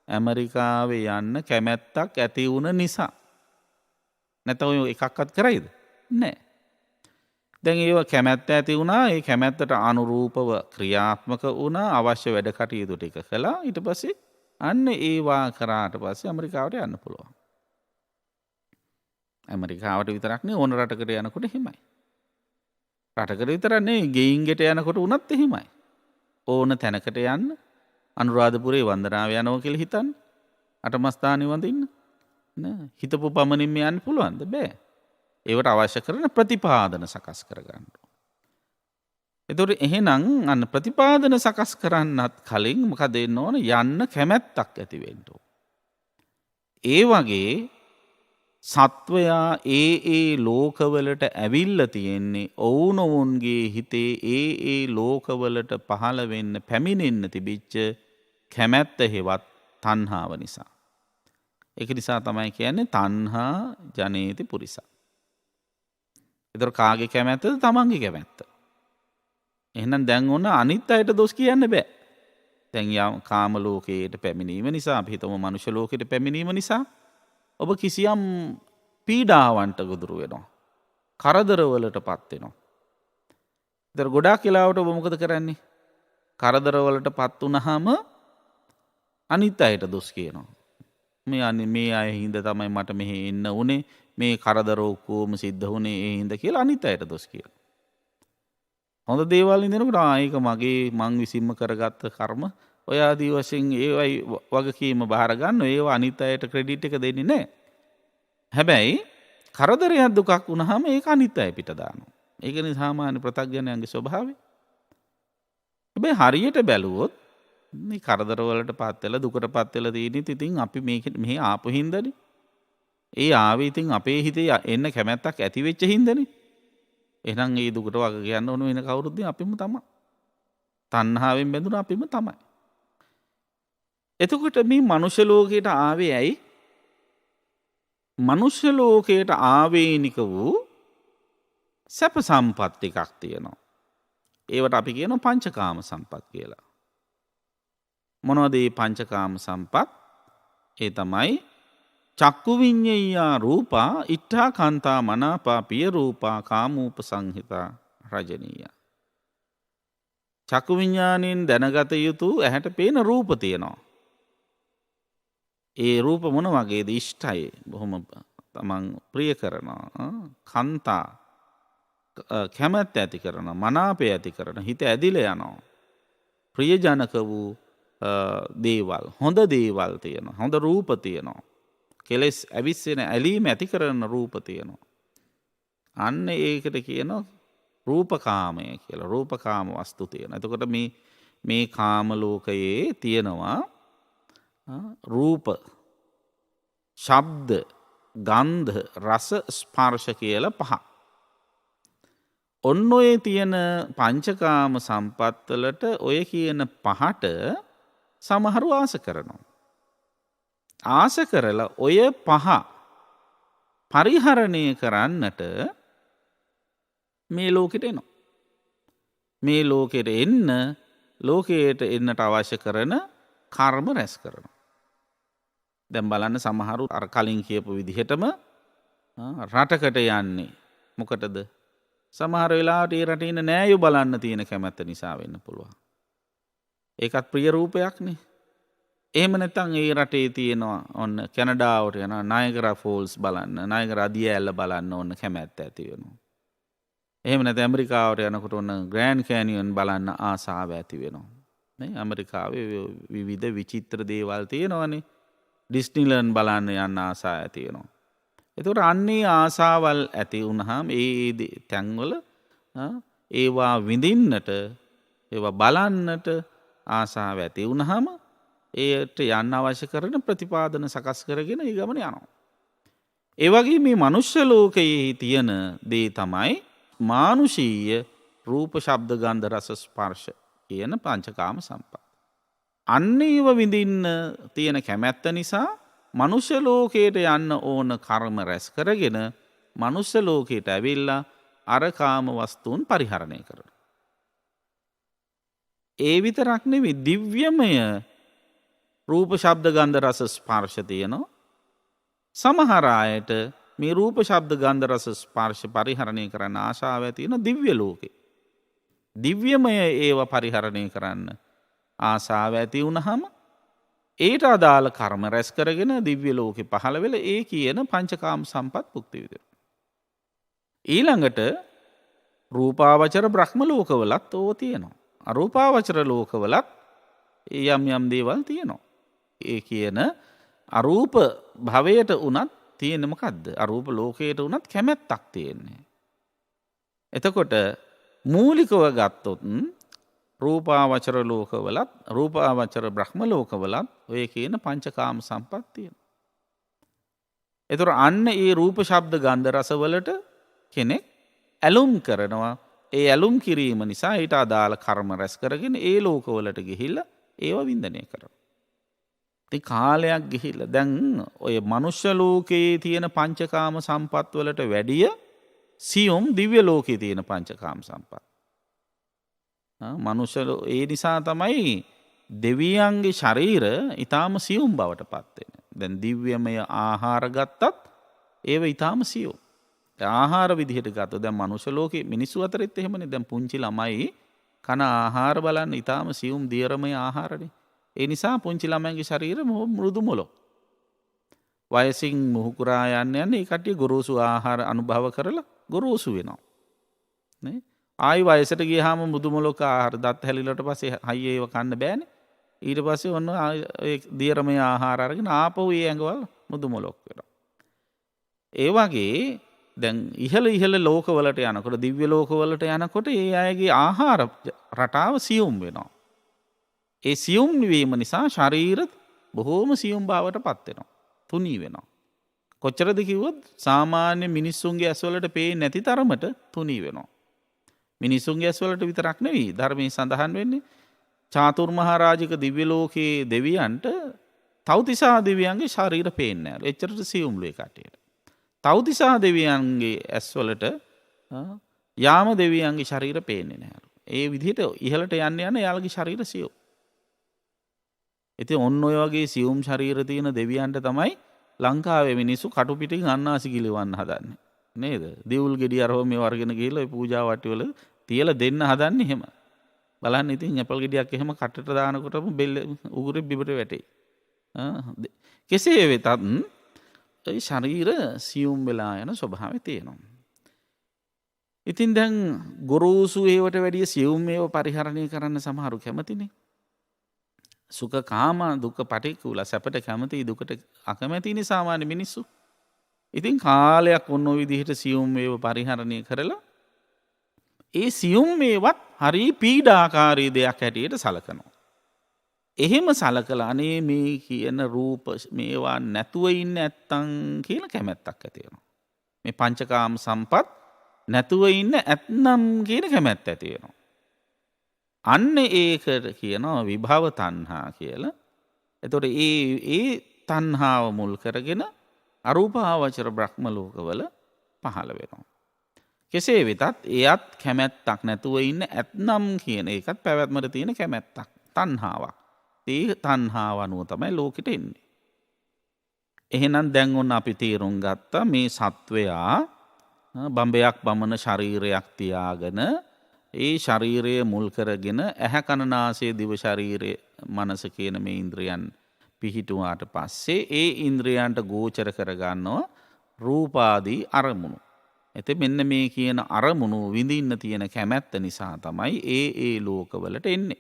ඇමරිකාවේ යන්න කැමැත්තක් ඇති වුණ නිසා. නැත ඔය එකක්වත් කරයිද නෑ. දැන් ඒව කැමැත්ත ඇති වුණා ඒ කැමැත්තට අනුරූපව ක්‍රියාත්මක වුණා අවශ්‍ය වැඩ කටයුතු ටික කළා ඊට පස්සේ අන්න ඒවා කරාට පස්සේ ඇමරිකාවට යන්න පුළුවන්. ඇමරිකාවට විතරක්නේ ඕන රටකට යනකොට හිමයි. රටකට විතරන්නේ ගෙයින්ගෙට යනකොට උනත් එහෙමයි. ඕන තැනකට යන්න අනුරාධපුරේ වන්දනාව යනව කියල හිතන් අටමස්ථානය වඳඉන්න හිතපු පමණින්ම යන්න පුළුවන්ද බෑ. ඒවට අවශ්‍ය කරන ප්‍රතිපාදන සකස් කරගන්නඩු. එතොට එහෙනම් අන්න ප්‍රතිපාදන සකස් කරන්නත් කලින් මක දෙන්න ඕන යන්න කැමැත්තක් ඇතිවෙන්ටෝ. ඒ වගේ සත්වයා ඒ ලෝකවලට ඇවිල්ල තියෙන්නේ ඔවුනොවුන්ගේ හිතේ ඒ ලෝකවලට පහළ වෙන්න පැමිණෙන්න තිබිච්ච කැමැත්ත හෙවත් තන්හාාව නිසා. එක නිසා තමයි කියන්නේ තන්හා ජනේති පුරිසා. එතර කාගේ කැමැත්තද තමන්ගේ කැමැත්ත. එහෙනම් දැන් ඔන්න අනිත් අයට දොස් කියන්න බෑ. තැන් යම් කාම ලෝකයට පැමිණීම නිසා පිහිතම මනුෂ්‍ය ලෝකයට පැමිණීම නිසා ඔබ කිසියම් පීඩාවන්ට ගොදුරු වෙනවා. කරදරවලට පත්වෙනවා. දර ගොඩා කියලාවට බොමකද කරන්නේ. කරදරවලට පත් වනහම අනිත් අයට දොස් කියනවා. මේ අන්න මේ අය හින්ද තමයි මට මෙහෙ එන්න උනේ මේ කරදරෝකෝම සිද්ධ වනේ ඒ හින්ද කියලා අනිත් අයට දොස් කිය. හොඳ දේවල් ඉදෙනකට ආයක මගේ මං විසිම්ම කරගත්ත කර්ම ඔයාදී වශයෙන් ඒවයි වගකීම භාරගන්න ඒවා අනිත් අයට ක්‍රඩිට් එක දෙන්නේ නෑ. හැබැයි කරදරයක් දුකක් වුණහම ඒ අනිත් අය පිට දානවා. ඒකන සාමාන්‍ය ප්‍රතක්ජනයන්ගේ ස්වභාව. හැබැයි හරියට බැලුවොත් කරදරවලට පත්වෙල දුකට පත්වෙල දීනි ඉතින් අපි මේකට මෙහ ආපු හින්දන ඒ ආවීතින් අපේ හිතේ එන්න කැමැත්තක් ඇතිවෙච්ච හින්දන එනම් ඒ දුකට වග කියන්න ඕන වෙන කවුරුද්ද අපිම තම තන්හාාවෙන් බැඳුන අපිම තමයි. එතකොට මේ මනුෂ්‍යලෝකයට ආවේ ඇයි මනුෂ්‍යලෝකයට ආවේනික වූ සැප සම්පත් එකක් තියෙනවා. ඒවට අපි කියන පංචකාම සම්පත් කියලා. මොනවදේ පංචකාම සම්පත් ඒ තමයි චක්කු විඤ්ඤයා රූපා ඉට්ඨා කාන්තා මනාපා පිය රූපා කාමූප සංහිතා රජනීය. චක්කු විඤ්ඤාණයෙන් දැනගත යුතු ඇහැට පේන රූප තියෙනවා. ඒ රූප මොන වගේද ඉෂ්ටයි බොහොම තමන් ප්‍රිය කරනවා කන්තා කැමැත්ත ඇති කරන මනාපය ඇති කරන හිත ඇදිල යනවා. ප්‍රියජනක වූ දේවල් හොඳ දේවල් තියෙන හොඳ රූප තියෙනවා. කෙලෙස් ඇවිස්සෙන ඇලීම ඇති කරන රූප තියෙනවා. අන්න ඒකට කියන රූපකාමය කියලා රූපකාම වස්තු තියෙන. එතකොට මේ කාමලෝකයේ තියෙනවා රූප ශබ්ද, ගන්ධ, රස, ස්පර්ශ කියලා 5. ඔන්න ඔය තියෙන පංචකාම සම්පත්වලට ඔය කියන 5ට සමහරු ආස කරනවා. ආස කරලා ඔය 5 පරිහරණය කරන්නට මේ ලෝකෙට එනවා. මේ ලෝකෙට ලෝකයට එන්නට අවශ්‍ය කරන කර්ම රැස් කරනවා. දැන් බලන්න සමහරු අර කලින් කියපු විදිහටම රටකට යන්නේ මොකටද? සමහර වෙලාවට ඒ රටේ ඉන්න නෑයෝ බලන්න තියෙන කැමැත්ත නිසා වෙන්න පුළුවන්. ඒකත් ප්‍රිය රූපයක්නේ. එහෙම නැත්නම් ඒ රටේ තියෙනවා ඔන්න කැනඩාවට යනවා නයගරා ෆෝල්ස් බලන්න, නයගරා දිය ඇල්ල බලන්න ඔන්න කැමැත්ත ඇති වෙනවා. එහෙම නැත්නම් ඇමරිකාවට යනකොට ඔන්න ග්‍රෑන්ඩ් කැනියන් බලන්න ආසාව ඇති වෙනවා. නේ ඇමරිකාවේ විවිධ විචිත්‍ර දේවල් තියෙනවානේ. ඩිස්නිලන්ඩ් බලන්න යන්න ආසාව ඇති වෙනවා. එතකොට අන්නේ ආසාවල් ඇති වුණාම ඒ තැන්වල ඒවා විඳින්නට ඒවා බලන්නට ආසාව ඇති වුණාම ඒට යන්න අවශ්‍ය කරන ප්‍රතිපාදන සකස් කරගෙන ඒ ගමන යනවා. ඒ වගේ මේ මනුෂ්‍ය ලෝකයේ තියෙන දේ තමයි මානුෂීය රූප, ශබ්ද, ගන්ධ, රස, ස්පර්ශ කියන පංචකාම සම්පත්. අන්න ඒව විඳින්න තියෙන කැමැත්ත නිසා මනුෂ්‍ය ලෝකයට යන්න ඕන කර්ම රැස් කරගෙන මනුෂ්‍ය ලෝකයට ඇවිල්ලා අර කාම වස්තුන් පරිහරණය කරනවා. ඒ විතරක් නෙවෙයි දිව්‍යමය රූප, ශබ්ද, ගන්ධ, රස, ස්පර්ශ තියෙනවා. සමහර අයට මේ රූප, ශබ්ද, ගන්ධ, රස, ස්පර්ශ පරිහරණය කරන්න ආශාව ඇති වෙන දිව්‍ය ලෝකේ. දිව්‍යමය ඒව පරිහරණය කරන්න ආශාව ඇති වුණාම ඒට අදාළ කර්ම රැස් කරගෙන දිව්‍ය ලෝකෙ පහළ වෙලා ඒ කියන පංචකාම සම්පත් භුක්ති විඳිනවා. ඊළඟට රූපාවචර බ්‍රහ්ම ලෝකවලත් ඕව තියෙනවා. අරූපාවචර ලෝකවලත් යම් යම් දේවල් තියෙනවා. ඒ කියන අරූප භවයට උනත් තියෙන මොකද්ද? අරූප ලෝකයට උනත් කැමැත්තක් තියෙන්නේ. එතකොට මූලිකව ගත්තොත් රූපාවචර ලෝකවලත් රූපාවචර බ්‍රහ්ම ලෝකවලත් ඔය කියන පංචකාම සම්පත් තියෙනවා. එතකොට අන්න ඒ රූප, ශබ්ද, ගන්ධ, රස වලට කෙනෙක් ඇලුම් කරනවා. ඒ ඇලුම් කිරීම නිසා ඊට අදාළ කර්ම රැස් කරගෙන ඒ ලෝකවලට ගිහිල්ලා ඒව වින්දනය කරනවා. ඉතින් කාලයක් ගිහිල්ලා දැන් ඔය මනුෂ්‍ය ලෝකයේ තියෙන පංචකාම සම්පත් වලට වැඩිය සියුම් දිව්‍ය ලෝකයේ තියෙන පංචකාම සම්පත්. මනුෂ්‍ය ඒ නිසා තමයි දෙවියන්ගේ ශරීර ඊටාම සියුම් බවට පත් වෙන්නේ. දැන් දිව්‍යමය ආහාර ගත්තත් ඒව ඊටාම සියුම්. ආහාර විදිහට ගත්තොත් දැන් මනුෂ්‍ය ලෝකේ මිනිස්සු අතරෙත් එහෙමනේ. දැන් පුංචි ළමයි කන ආහාර බලන්න ඊටාම සියුම් දියරමය ආහාරනේ. ඒ නිසා පුංචි ළමයින්ගේ ශරීර මෘදු මොලොක්. වයසින් මුහුකුරා යන්න ඒ කට්ටිය ගොරෝසු ආහාර අනුභව කරලා ගොරෝසු වෙනවා. නේ? ආයි වයසට ගියාම මෘදු මොලොක් ආහාර දත් හැලිලට පස්සේ හයිය ඒව කන්න බෑනේ. ඊට පස්සේ ඔන්න ඒ දියරමය ආහාර අරගෙන ආපහු ඒ ඇඟවල මෘදු මොලොක් වෙනවා. ඒ වගේ දැන් ඉහළ ලෝකවලට යනකොට දිව්‍ය ලෝකවලට යනකොට ඒ අයගේ ආහාර රටාව සියුම් වෙනවා. ඒ සියුම් වීම නිසා ශරීර බොහෝම සියුම් බවට පත් වෙනවා. තුනී වෙනවා. කොච්චරද කිව්වොත් සාමාන්‍ය මිනිස්සුන්ගේ ඇස්වලට පේන්නේ නැති තරමට තුනී වෙනවා. මිනිස්සුන්ගේ ඇස්වලට විතරක් නෙවෙයි ධර්මයේ සඳහන් වෙන්නේ චාතුර් මහරජික දිව්‍ය ලෝකයේ දෙවියන්ට තව්තිසා දෙවියන්ගේ ශරීර පේන්නේ නැහැ. එච්චරට සියුම්ලු ඒ කටියට. තව්තිසා දෙවියන්ගේ ඇස්වලට යාම දෙවියන්ගේ ශරීර පේන්නේ නැහැ. ඒ විදිහට ඉහළට යන්න එයාලගේ ශරීර සියුම්. ඉතින් ඔන්න ඔය වගේ සියුම් ශරීර තියෙන දෙවියන්ට තමයි ලංකාවේ මිනිස්සු කටු පිටින් අන්නාසි ගිලවන්න හදන්නේ. නේද? දිවුල් ගෙඩි අරව මේ වර්ගෙන ගිහලා ඒ පූජා වට්ටිවල තියලා දෙන්න හදන්නේ එහෙම. බලන්න ඉතින් ඇපල් ගෙඩියක් එහෙම කටට දානකොටම බෙල්ල උගුරේ බිබට වැටේ. කෙසේ වෙතත් ඒ ශරීර සියුම් වෙලා යන ස්වභාවය තියෙනවා. ඉතින් දැන් ගොරෝසු ඒවට වැඩිය සියුම් ඒව පරිහරණය කරන්න සමහරු කැමතිනේ. සුඛ කාම දුක්ඛ පටික්කුල සැපට කැමති දුකට අකමැතිනේ සාමාන්‍ය මිනිස්සු. ඉතින් කාලයක් ඔන්න ඔය විදිහට සියුම් ඒව පරිහරණය කරලා ඒ සියුම් ඒවත් හරි පීඩාකාරී දෙයක් හැටියට සලකනවා. එහෙම සලකලා අනේ මේ කියන රූප මේවා නැතුව ඉන්න ඇත්තන් කියලා කැමැත්තක් ඇති වෙනවා. මේ පංචකාම සම්පත් නැතුව ඉන්න ඇත්නම් කියන කැමැත්ත ඇති වෙනවා. අන්න ඒකට කියනවා විභව තණ්හා කියලා. එතකොට ඒ තණ්හාව මුල් කරගෙන අරූපාවචර බ්‍රහ්ම ලෝකවල පහළ වෙනවා. කෙසේ වෙතත් එයත් කැමැත්තක් නැතුව ඉන්න ඇත්නම් කියන එකත් පැවැත්මට තියෙන කැමැත්තක් තණ්හාවක්. ඒ තණ්හාව අනුව තමයි ලෝකෙට එන්නේ. එහෙනම් දැන් ඔන්න අපි තේරුම් ගත්තා මේ සත්වයා බඹයක් බමන ශරීරයක් තියාගෙන ඒ ශරීරය මුල් කරගෙන ඇහැ කන නාසය දිව ශරීරය මනස කියන මේ ඉන්ද්‍රියන් පිහිටුවාට පස්සේ ඒ ඉන්ද්‍රියන්ට ගෝචර කරගන්නවා රූපාදී අරමුණු. එතෙ මෙන්න මේ කියන අරමුණු විඳින්න තියෙන කැමැත්ත නිසා තමයි ඒ ලෝකවලට එන්නේ.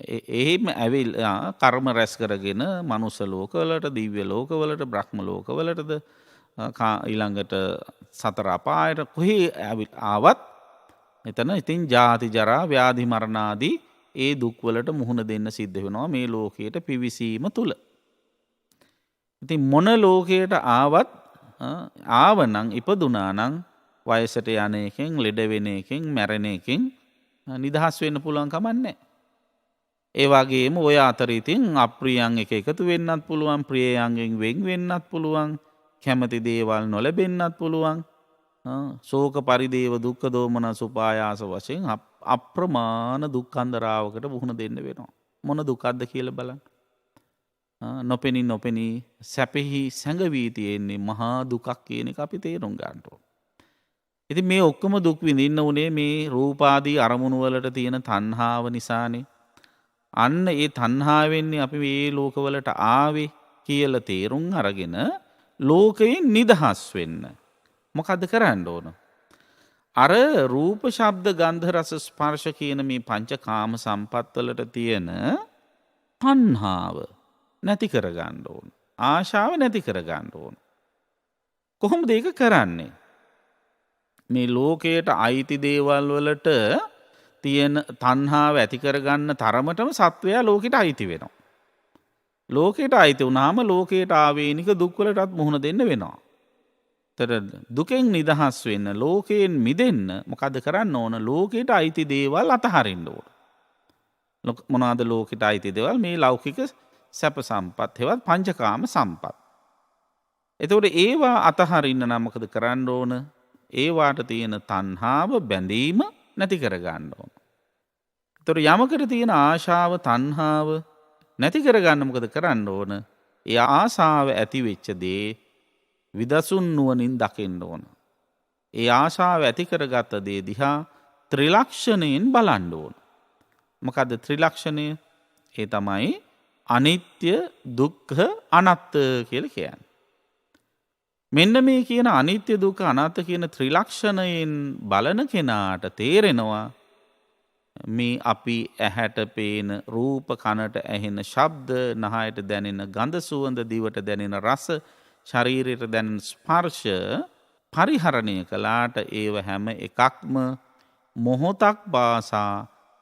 එහෙම ඇවිල්ලා කර්ම රැස් කරගෙන මනුස්ස ලෝකවලට දිව්‍ය ලෝකවලට බ්‍රහ්ම ලෝකවලටද ඊළඟට සතර අපායට කොහේ ආවත් එතන ඉතින් ජාති ජරා ව්‍යාධි මරණාදී ඒ දුක්වලට මුහුණ දෙන්න සිද්ධ වෙනවා මේ ලෝකයට පිවිසීම තුල. ඉතින් මොන ලෝකයට ආවත් ආවනම් ඉපදුනානම් වයසට යන එකෙන් ලෙඩ වෙන එකෙන් මැරෙන එකෙන් නිදහස් වෙන්න පුළුවන් කමක් නැහැ. ඒ වගේම ඔය අතර ඉතින් අප්‍රියයන් එක එකතු වෙන්නත් පුළුවන්, ප්‍රියයන්ගෙන් වෙන් වෙන්නත් පුළුවන්, කැමති දේවල් නොලැබෙන්නත් පුළුවන්. ශෝක පරිදේව දුක්ඛ දෝමනස් උපායාස වශයෙන් අප්‍රමාණ දුක්ඛන්දරාවකට මුහුණ දෙන්න වෙනවා. මොන දුකක්ද කියලා බලන්න. නොපෙනී සැපෙහි සැඟවී තියෙන්නේ මහා දුකක් කියන එක අපි තේරුම් ගන්න ඕන. ඉතින් මේ ඔක්කොම දුක් විඳින්න උනේ මේ රූපාදී අරමුණු වලට තියෙන තණ්හාව නිසානේ. අන්න ඒ තණ්හාවෙන්නේ අපි මේ ලෝකවලට ආවේ කියලා තේරුම් අරගෙන ලෝකයෙන් නිදහස් වෙන්න මොකද්ද කරන්න ඕන? අර රූප ශබ්ද ගන්ධ රස ස්පර්ශ කියන මේ පංචකාම සම්පත්වලට තියෙන තණ්හාව නැති කරගන්න ඕන. ආශාව නැති කරගන්න ඕන. කොහොමද ඒක කරන්නේ? මේ ලෝකයට අයිති දේවල් වලට තියෙන තණ්හාව ඇති කරගන්න තරමටම සත්වයා ලෝකෙට අයිති වෙනවා. ලෝකයට අයිති වුණාම ලෝකයට ආවේනික දුක් වලටත් මුහුණ දෙන්න වෙනවා. දුකෙන් නිදහස් වෙන්න ලෝකයෙන් මිදෙන්න මොකද කරන්න ඕන? ලෝකයට අයිති දේවල් අතහරින්න ඕන. මොනවාද ලෝකයට අයිති දේවල්? මේ ලෞකික සැප සම්පත් හෙවත් පංචකාම සම්පත්. එතකොට ඒවා අතහරින්න නම් මොකද කරන්න ඕන? ඒවාට තියෙන තණ්හාව බැඳීම නැති කරගන්න ඕන. එතකොට යමකට තියෙන ආශාව තණ්හාව නැති කරගන්න මොකද කරන්න ඕන? ඒ ආශාව ඇති වෙච්ච දේ විදසුන් නුවණින් දකින්න ඕන. ඒ ආශාව ඇති කරගත්ත දේ දිහා ත්‍රිලක්ෂණයෙන් බලන්න ඕන. මොකද්ද ත්‍රිලක්ෂණය? ඒ තමයි අනිත්‍ය, දුක්ඛ, අනාත්ම කියලා කියන්නේ. මෙන්න මේ කියන අනිත්‍ය, දුක්ඛ, අනාත්ම කියන ත්‍රිලක්ෂණයෙන් බලන කෙනාට තේරෙනවා මේ අපි ඇහැට පේන රූප, කනට ඇහෙන ශබ්ද, නහයට දැනෙන ගඳ සුවඳ, දිවට දැනෙන රස, ශරීරයට දැනෙන ස්පර්ශ පරිහරණය කළාට ඒව හැම එකක්ම මොහොතක් පාසා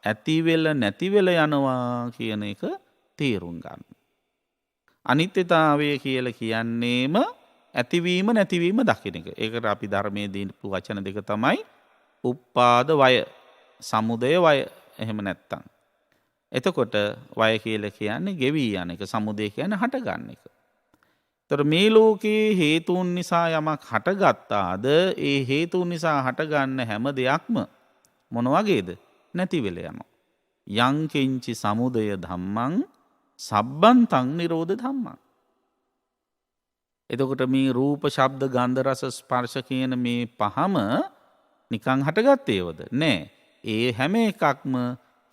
ඇතිවෙල නැතිවෙල යනවා කියන එක තේරුම් ගන්න. අනිත්‍යතාවය කියලා කියන්නේම ඇතිවීම නැතිවීම දකින එක. ඒකට අපි ධර්මයේ දීපු වචන දෙක තමයි උප්පාද වය, සමුදය වය. එහෙම නැත්තම්. එතකොට වය කියලා කියන්නේ ගෙවි යන එක, සමුදය කියන්නේ හට ගන්න එක. තොර මේ ලෝකයේ හේතුන් නිසා යමක් හටගත්තාද ඒ හේතුන් නිසා හටගන්න හැම දෙයක්ම මොන වගේද? නැති වෙල යනවා. යං කිංචි සමුදය ධම්මං සබ්බන්තං නිරෝධ ධම්මං. එතකොට මේ රූප ශබ්ද ගන්ධ රස ස්පර්ශ කියන මේ පහම නිකං හටගත්තේවද? නෑ. ඒ හැම එකක්ම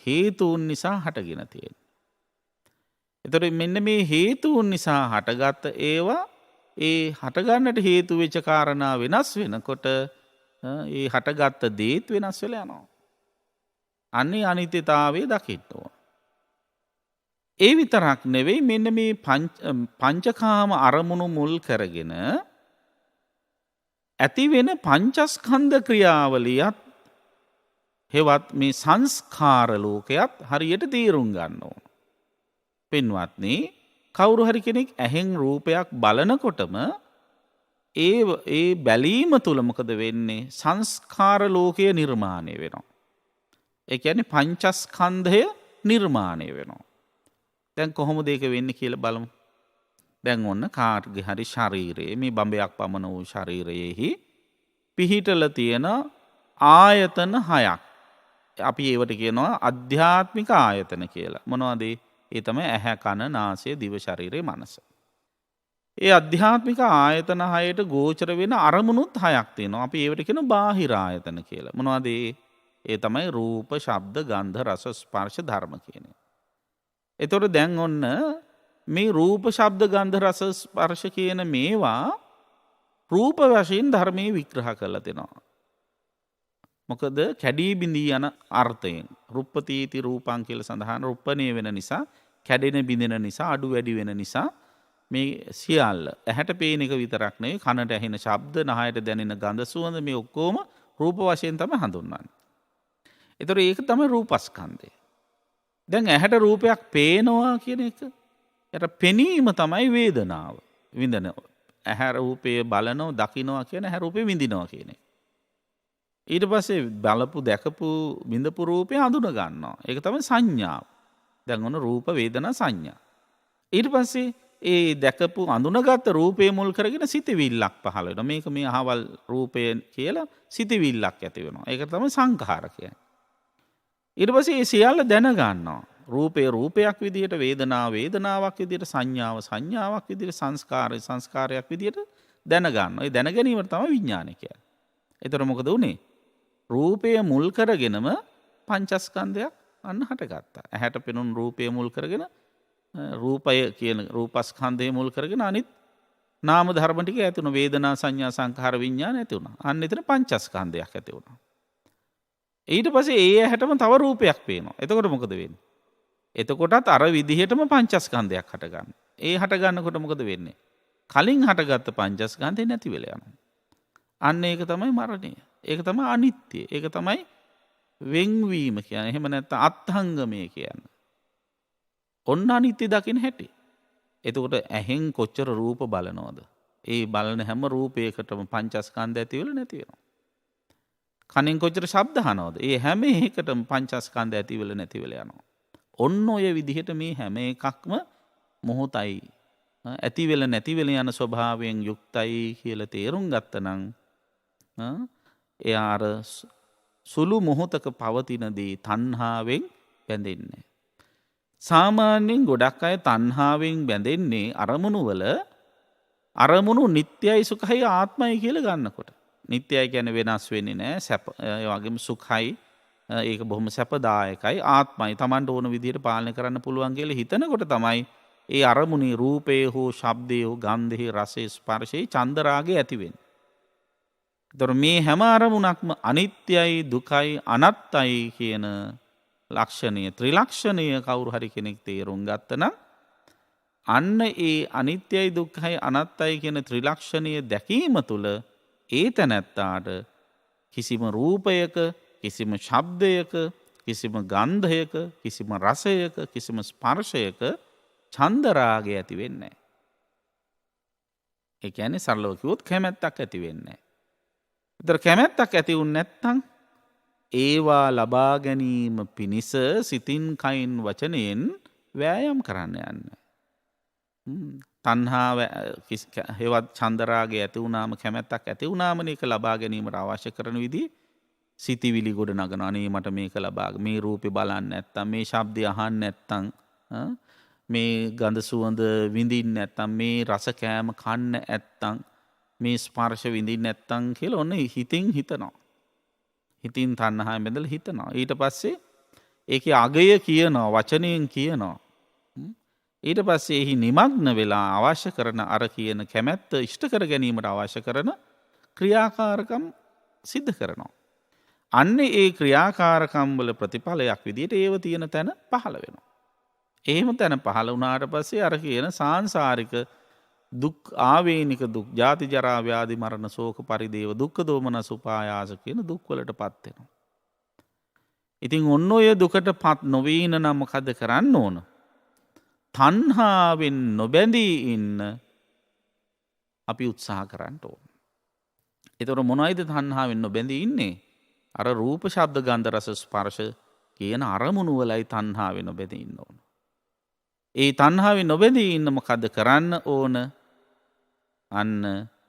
හේතුන් නිසා හටගෙන තියෙන. එතකොට මෙන්න මේ හේතුන් නිසා හටගත්ත ඒවා ඒ හටගන්නට හේතු වෙච්ච කාරණා වෙනස් වෙනකොට ඒ හටගත්ත දේත් වෙනස් වෙලා යනවා. අන්නේ අනිත්‍යතාවය දකින්න ඕන. ඒ විතරක් නෙවෙයි මෙන්න මේ පංචකාම අරමුණු මුල් කරගෙන ඇති වෙන පංචස්කන්ධ ක්‍රියාවලියත් හෙවත් මේ සංස්කාර ලෝකයක් හරියට තේරුම් ගන්න ඕන. පින්වත්නි කවුරු හරි කෙනෙක් ඇහෙන් රූපයක් බලනකොටම ඒ බැලීම තුළ මොකද වෙන්නේ සංස්කාර ලෝකය නිර්මාණය වෙනවා. ඒ කියන්නේ පංචස්කන්ධය නිර්මාණය වෙනවා. දැන් කොහොමද ඒක වෙන්නේ කියලා බලමු. දැන් ඔන්න කාර්ගේ හරි ශරීරයේ මේ බඹයක් පමණ වූ ශරීරයෙහි පිහිටල තියෙන ආයතන 6ක්. අපි ඒවට කියනවා අධ්‍යාත්මික ආයතන කියලා. මොනවද ඒ තමයි ඇහැ කන නාසය දිව ශරීරය මනස. ඒ අධ්‍යාත්මික ආයතන 6ට ගෝචර වෙන අරමුණුත් 6ක් තියෙනවා. අපි ඒවට කියන බාහිර ආයතන කියලා. මොනවද ඒ තමයි රූප, ශබ්ද, ගන්ධ, රස, ස්පර්ශ, ධර්ම කියන්නේ. එතකොට දැන් ඔන්න මේ රූප, ශබ්ද, ගන්ධ, රස, ස්පර්ශ කියන මේවා රූප වශයෙන් ධර්මයේ විග්‍රහ කරලා තිනවා. මොකද කැඩී බිඳී යන අර්ථයෙන් රුප්පතීති රූපං කියලා සඳහන් රුප්පණය වෙන නිසා කැඩෙන බිඳෙන නිසා අඩු වැඩි වෙන නිසා මේ සියල්ල ඇහැට පේන එක විතරක් නෙවෙයි කනට ඇහෙන ශබ්ද නහයට දැනෙන ගඳ සුවඳ මේ ඔක්කොම රූප වශයෙන් තමයි හඳුන්වන්නේ. ඒතර ඒක තමයි රූපස්කන්ධය. දැන් ඇහැට රූපයක් පේනවා කියන එක යට පෙනීම තමයි වේදනාව. විඳින ඇහැ රූපය බලනවා දකින්නවා කියන ඇහැ රූපේ විඳිනවා කියන එක. ඊට පස්සේ බලපු දැකපු විඳපු රූපය අඳුන ගන්නවා. ඒක තමයි සංඥාව. දැන් ඔන්න රූප වේදනා සංඥා. ඊට පස්සේ ඒ දැකපු අඳුනගත් රූපය මුල් කරගෙන සිතවිල්ලක් පහළ වෙනවා. මේක මේ අහවල් රූපය කියලා සිතවිල්ලක් ඇති වෙනවා. ඒක තමයි සංඛාර කියන්නේ. ඊට පස්සේ මේ සියල්ල දැන ගන්නවා. රූපය රූපයක් විදියට, වේදනාව වේදනාවක් විදියට, සංඥාව සංඥාවක් විදියට, සංස්කාරය සංස්කාරයක් විදියට දැන ගන්නවා. ඒ දැන ගැනීම තමයි විඥානය කියන්නේ. ඒතර මොකද උනේ? රූපය මුල් කරගෙනම පංචස්කන්ධයක් අන්න හටගත්තා. ඇහැට පෙනුණු රූපය මුල් කරගෙන රූපය කියන රූපස්කන්ධය මුල් කරගෙන අනිත් නාම ධර්ම ටික ඇති වුණා. වේදනා සංඥා සංඛාර විඥාන ඇති වුණා. අන්න එතන පංචස්කන්ධයක් ඇති වුණා. ඊට පස්සේ ඒ ඇහැටම තව රූපයක් පේනවා. එතකොට මොකද වෙන්නේ? එතකොටත් අර විදිහටම පංචස්කන්ධයක් හටගන්නවා. ඒ හටගන්නකොට මොකද වෙන්නේ? කලින් හටගත්ත පංචස්කන්ධය නැති වෙලා යනවා. අන්න ඒක තමයි මරණය. ඒක තමයි අනිත්‍ය. ඒක තමයි වෙන්වීම කියන්නේ. එහෙම නැත්නම් අත්හංගමය කියන්නේ. ඔන්න අනිත්‍ය දකින්න හැටි. එතකොට ඇහෙන් කොච්චර රූප බලනවද? ඒ බලන හැම රූපයකටම පංචස්කන්ධය ඇති වෙලා නැති වෙනවා. කනෙන් කොච්චර ශබ්ද අහනවද? ඒ හැම එකකටම පංචස්කන්ධය ඇති වෙලා නැති වෙලා යනවා. ඔන්න ඔය විදිහට මේ හැම එකක්ම මොහොතයි ඇති වෙලා නැති වෙලා යන ස්වභාවයෙන් යුක්තයි කියලා තේරුම් ගත්තනම් එයා අර සුළු මොහොතක පවතින දේ තණ්හාවෙන් බැඳෙන්නේ. සාමාන්‍යයෙන් ගොඩක් අය තණ්හාවෙන් බැඳෙන්නේ අරමුණු වල අරමුණු නිට්ටයයි සුඛයි ආත්මයි කියලා ගන්නකොට. නිට්ටයයි කියන්නේ වෙනස් වෙන්නේ නැහැ. සැප ඒ වගේම සුඛයි ඒක බොහොම සැපදායකයි ආත්මයි Tamanට ඕන විදිහට පාලනය කරන්න පුළුවන් කියලා හිතනකොට තමයි ඒ අරමුණේ රූපේ හෝ ශබ්දේ හෝ ගන්ධේ රසේ ස්පර්ශේ චන්දරාගේ ඇති වෙන්නේ. ඒතර මේ හැම අරමුණක්ම අනිත්‍යයි දුකයි අනාත්තයි කියන ලක්ෂණය ත්‍රිලක්ෂණය කවුරු හරි කෙනෙක් තේරුම් ගත්තනම් අන්න ඒ අනිත්‍යයි දුක්ඛයි අනාත්තයි කියන ත්‍රිලක්ෂණය දැකීම තුළ ඒ තැනැත්තාට කිසිම රූපයක කිසිම ශබ්දයක කිසිම ගන්ධයක කිසිම රසයක කිසිම ස්පර්ශයක චන්දරාගය ඇති වෙන්නේ නැහැ. ඒ කියන්නේ සරලව කිව්වොත් කැමැත්තක් ඇති වෙන්නේ නැහැ. ඒතර කැමැත්තක් ඇති වුනේ නැත්නම් ඒවා ලබා ගැනීම පිණිස සිතින් කයින් වචනයෙන් වෑයම් කරන්න යන්න. තණ්හාව හේවත් චන්දරාගය ඇති වුණාම කැමැත්තක් ඇති වුණාම මේක ලබා ගැනීමට අවශ්‍ය කරන විදිහ සිතිවිලි ගොඩ නගන අනේ මට මේක ලබා මේ රූපේ බලන්න නැත්තම් මේ ශබ්දය අහන්න නැත්තම් මේ ගඳ සුවඳ විඳින්න නැත්තම් මේ රස කෑම කන්න නැත්තම් මේ ස්පර්ශ විඳින්න නැත්තම් කියලා ඔන්න හිතින් හිතනවා. හිතින් තණ්හාවෙන් බැඳලා හිතනවා. ඊට පස්සේ ඒකේ අගය කියනවා වචනයෙන් කියනවා. ඊට පස්සේ එහි නිමග්න වෙලා අවශ්‍ය කරන අර කියන කැමැත්ත ඉෂ්ට කර ගැනීමට අවශ්‍ය කරන ක්‍රියාකාරකම් සිද්ධ කරනවා. අන්න ඒ ක්‍රියාකාරකම් වල ප්‍රතිඵලයක් විදිහට ඒව තියෙන තැන පහළ වෙනවා. එහෙම තැන පහළ වුණාට පස්සේ අර කියන සාංශාරික දුක් ආවේනික දුක් ජාති ජරා ව්‍යාධි මරණ ශෝක පරිදේව දුක්ඛ දෝමනස උපායාස කියන දුක් වලටපත් වෙනවා. ඉතින් ඔන්න ඔය දුකටපත් නොවීන නම් මොකද කරන්න ඕන? තණ්හාවෙන් නොබැඳී ඉන්න අපි උත්සාහ කරන්න ඕන. එතකොට මොනවයිද තණ්හාවෙන් නොබැඳී ඉන්නේ? අර රූප ශබ්ද ගන්ධ රස ස්පර්ශ කියන අරමුණු වලයි තණ්හාවෙන් නොබැඳී ඉන්න ඕන. ඒ තණ්හාවෙන් නොබැඳී ඉන්න මොකද්ද කරන්න ඕන? අන්න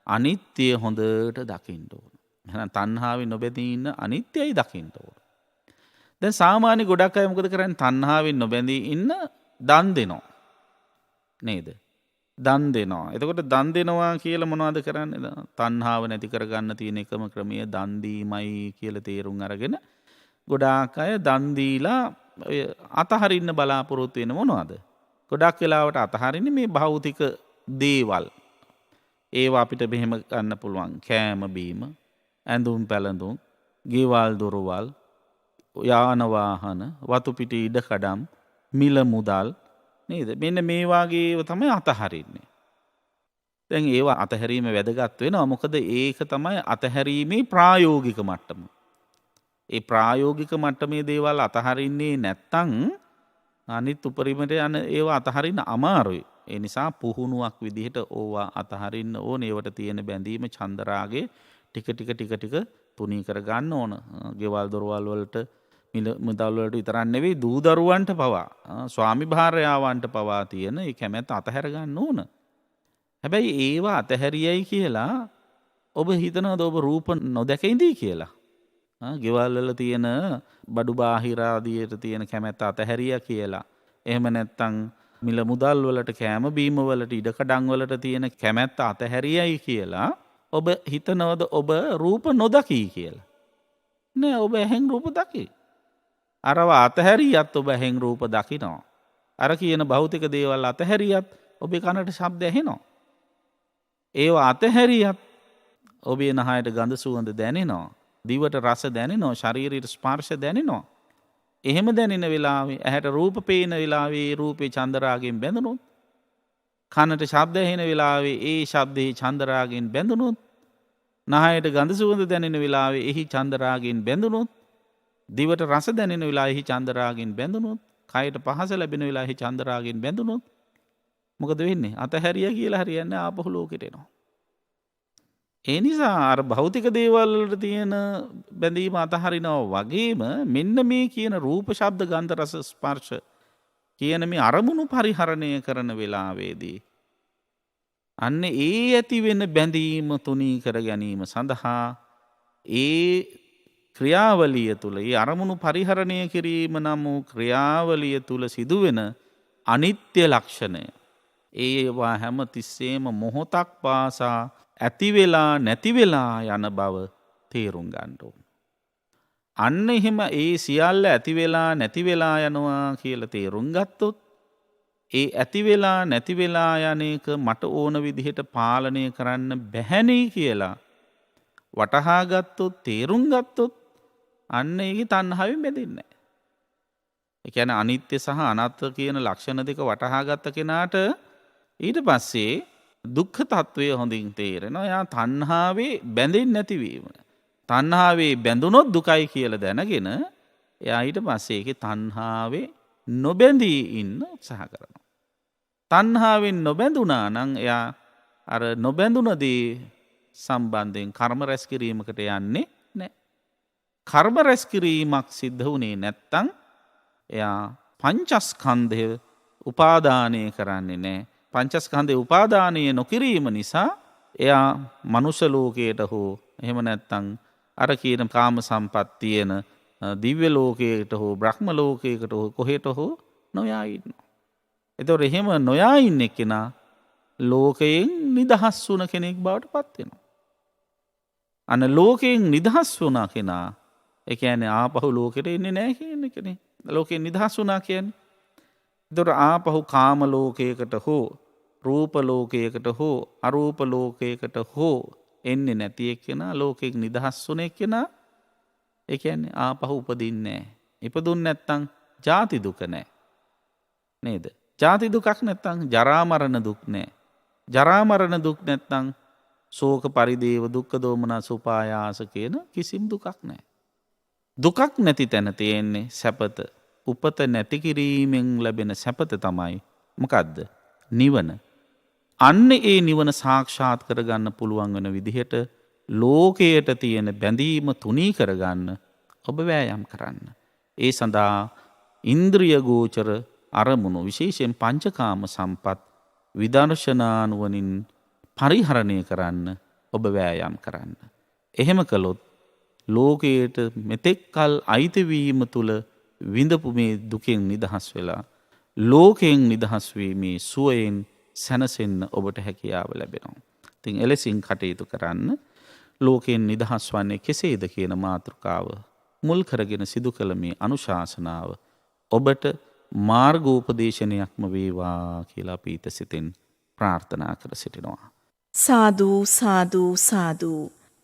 අනිත්‍ය හොඳට දකින්න ඕන. එහෙනම් තණ්හාවෙන් නොබැඳී ඉන්න අනිත්‍යයි දකින්න ඕන. දැන් සාමාන්‍ය ගොඩක් අය මොකද කරන්නේ? තණ්හාවෙන් නොබැඳී ඉන්න දන් දෙනවා. නේද? දන් දෙනවා. එතකොට දන් දෙනවා කියලා මොනවද කරන්නේ? තණ්හාව නැති කරගන්න තියෙන එකම ක්‍රමය දන් දීමයි කියලා තේරුම් අරගෙන ගොඩාක් අය දන් දීලා අතහරින්න බලාපොරොත්තු වෙන මොනවද? ගොඩක් වෙලාවට අතහරින්නේ මේ භෞතික දේවල්. ඒවා අපිට මෙහෙම ගන්න පුළුවන්. කෑම බීම, ඇඳුම් පැළඳුම්, ගෙවල් දොරවල්, යාන වාහන, වතු පිටි ඉඩකඩම්, මිල මුදල් නේද? මෙන්න මේ වාගේ තමයි අතහරින්නේ. දැන් ඒවා අතහැරීම වැදගත් වෙනවා. මොකද ඒක තමයි අතහැරීමේ ප්‍රායෝගික මට්ටම. ඒ ප්‍රායෝගික මට්ටමේ දේවල් අතහරින්නේ නැත්තම් අනිත් උපරිමයට යන ඒවා අතහරින්න අමාරුයි. ඒ නිසා පුහුණුවක් විදිහට ඕවා අතහරින්න ඕන. ඒවට තියෙන බැඳීම චන්දරාගේ ටික තුනී කර ගන්න ඕන. ගෙවල් දොරවල් වලට මුදල් වලට විතරක් නෙවෙයි දූ දරුවන්ට පවා ස්වාමි භාර්යාවන්ට පවා තියෙන ඒ කැමැත්ත අතහැර ගන්න ඕන. හැබැයි ඒවා අතහැරියයි කියලා ඔබ හිතනවද ඔබ රූප නොදැක ඉඳී කියලා? ගෙවල් වල තියෙන බඩු බාහිර ආදියට තියෙන කැමැත්ත අතහැරියා කියලා. එහෙම නැත්නම් මිල මුදල් වලට කෑම බීම වලට ඉඩකඩම් වලට තියෙන කැමැත්ත අතහැරියයි කියලා ඔබ හිතනවද ඔබ රූප නොදකී කියලා? නෑ, ඔබ ඇහෙන් රූප දකි. අරව අතහැරියත් ඔබ ඇහෙන් රූප දකිනවා. අර කියන භෞතික දේවල් අතහැරියත් ඔබේ කනට ශබ්ද ඇහෙනවා. ඒවා අතහැරියත් ඔබේ නහයට ගඳ සුවඳ දැනෙනවා. දිවට රස දැනෙනවා. ශරීරයට ස්පර්ශ දැනෙනවා. එහෙම දැනෙන වෙලාවේ ඇහැට රූප පේන වෙලාවේ රූපේ චන්දරාගෙන් බැඳුනොත්, කනට ශබ්ද ඇහෙන වෙලාවේ ඒ ශබ්දේ චන්දරාගෙන් බැඳුනොත්, නහයට ගඳ සුවඳ දැනෙන වෙලාවේ එහි චන්දරාගෙන් බැඳුනොත්, දිවට රස දැනෙන වෙලාවේ එහි චන්දරාගෙන් බැඳුනොත්, කයට පහස ලැබෙන වෙලාවේ එහි චන්දරාගෙන් බැඳුනොත් මොකද වෙන්නේ? අතහැරියා කියලා හරියන්නේ ආපහු ලෝකෙට එනවා. ඒ නිසා අර භෞතික දේවල් වලට තියෙන බැඳීම අතහරිනවා වගේම මෙන්න මේ කියන රූප ශබ්ද ගන්ධ රස ස්පර්ශ කියන මේ අරමුණු පරිහරණය කරන වෙලාවේදී අන්න ඒ ඇති වෙන බැඳීම තුනී කර ගැනීම සඳහා ඒ ක්‍රියාවලිය තුළ ඒ අරමුණු පරිහරණය කිරීම නම් වූ ක්‍රියාවලිය තුළ සිදුවෙන අනිත්‍ය ලක්ෂණය ඒවා හැම තිස්සේම මොහොතක් පාසා ඇති වෙලා නැති වෙලා යන බව තේරුම් ගන්න ඕන. අන්න එහෙම ඒ සියල්ල ඇති වෙලා නැති වෙලා යනවා කියලා තේරුම් ගත්තොත් ඒ ඇති වෙලා නැති වෙලා යන එක මට ඕන විදිහට පාලනය කරන්න බැහැනේ කියලා වටහා ගත්තොත් තේරුම් ගත්තොත් අන්න ඒකේ තණ්හාවෙන් බැඳෙන්නේ නැහැ. ඒ කියන්නේ අනිත්‍ය සහ අනාත්ම කියන ලක්ෂණ දෙක වටහා ගත්ත කෙනාට ඊට පස්සේ දුක්ඛ తත්වය හොඳින් තේරෙනවා. යා තණ්හාවේ බැඳෙන්නේ නැතිවීම. තණ්හාවේ බැඳුනොත් දුකයි කියලා දැනගෙන එයා ඊට පස්සේ ඒකේ තණ්හාවේ නොබැඳී ඉන්න උත්සාහ කරනවා. තණ්හාවෙන් නොබැඳුනා නම් එයා අර නොබැඳුනදී සම්බන්ධයෙන් කර්ම රැස් කිරීමකට යන්නේ නැහැ. කර්ම රැස් කිරීමක් සිද්ධ වුණේ නැත්තම් එයා පංචස්කන්ධය උපාදානය කරන්නේ නැහැ. පංචස්කන්ධය උපාදානය නොකිරීම නිසා එයා මනුෂ්‍ය ලෝකයට හෝ එහෙම නැත්තම් අර කියන කාම සම්පත් තියෙන දිව්‍ය ලෝකයකට හෝ බ්‍රහ්ම ලෝකයකට හෝ කොහෙට හෝ නොයා ඉන්නවා. එතකොට එහෙම නොයා ඉන්න කෙනා ලෝකයෙන් නිදහස් වුණ කෙනෙක් බවට පත් වෙනවා. අන්න ලෝකයෙන් නිදහස් වුණ කෙනා ඒ කියන්නේ ආපහු ලෝකෙට එන්නේ නැහැ කියන එකනේ. ලෝකයෙන් නිදහස් වුණා කියන්නේ. එතකොට ආපහු කාම ලෝකයකට හෝ රූප ලෝකයකට හෝ අරූප ලෝකයකට හෝ එන්නේ නැති එක්කෙනා ලෝකයෙන් නිදහස් වුණ එක්කෙනා ඒ කියන්නේ ආපහු උපදින්නේ නැහැ. ඉපදුන්නේ නැත්තම් ජාති දුක නැහැ. නේද? ජාති දුකක් නැත්තම් ජරා මරණ දුක් නැහැ. ජරා මරණ දුක් නැත්තම් ශෝක පරිදේව දුක්ඛ දෝමනස් උපායාස කියන කිසිම දුකක් නැහැ. දුකක් නැති තැන තියෙන්නේ සැපත. උපත නැති කිරීමෙන් ලැබෙන සැපත තමයි මොකද්ද? නිවන. අන්න ඒ නිවන සාක්ෂාත් කරගන්න පුළුවන් වෙන විදිහට ලෝකයට තියෙන බැඳීම තුනී කරගන්න ඔබ වෑයම් කරන්න. ඒ සඳහා ඉන්ද්‍රිය ගෝචර අරමුණු විශේෂයෙන් පංචකාම සම්පත් විදර්ශනානුවණින් පරිහරණය කරන්න ඔබ වෑයම් කරන්න. එහෙම කළොත් ලෝකයට මෙතෙක් කල් අයිතිවීම තුළ විඳපු මේ දුකෙන් නිදහස් වෙලා ලෝකයෙන් නිදහස් වීමේ සුවයෙන් සැනසෙන්න ඔබට හැකියාව ලැබෙනවා. ඉතින් එලෙසින් කටයුතු කරන්න. ලෝකයෙන් නිදහස් වන්නේ කෙසේද කියන මාතෘකාව මුල් කරගෙන සිදු කළ මේ අනුශාසනාව ඔබට මාර්ගෝපදේශනයක්ම වේවා කියලා අපි ඊට සිතින් ප්‍රාර්ථනා කර සිටිනවා. සාදු සාදු සාදු.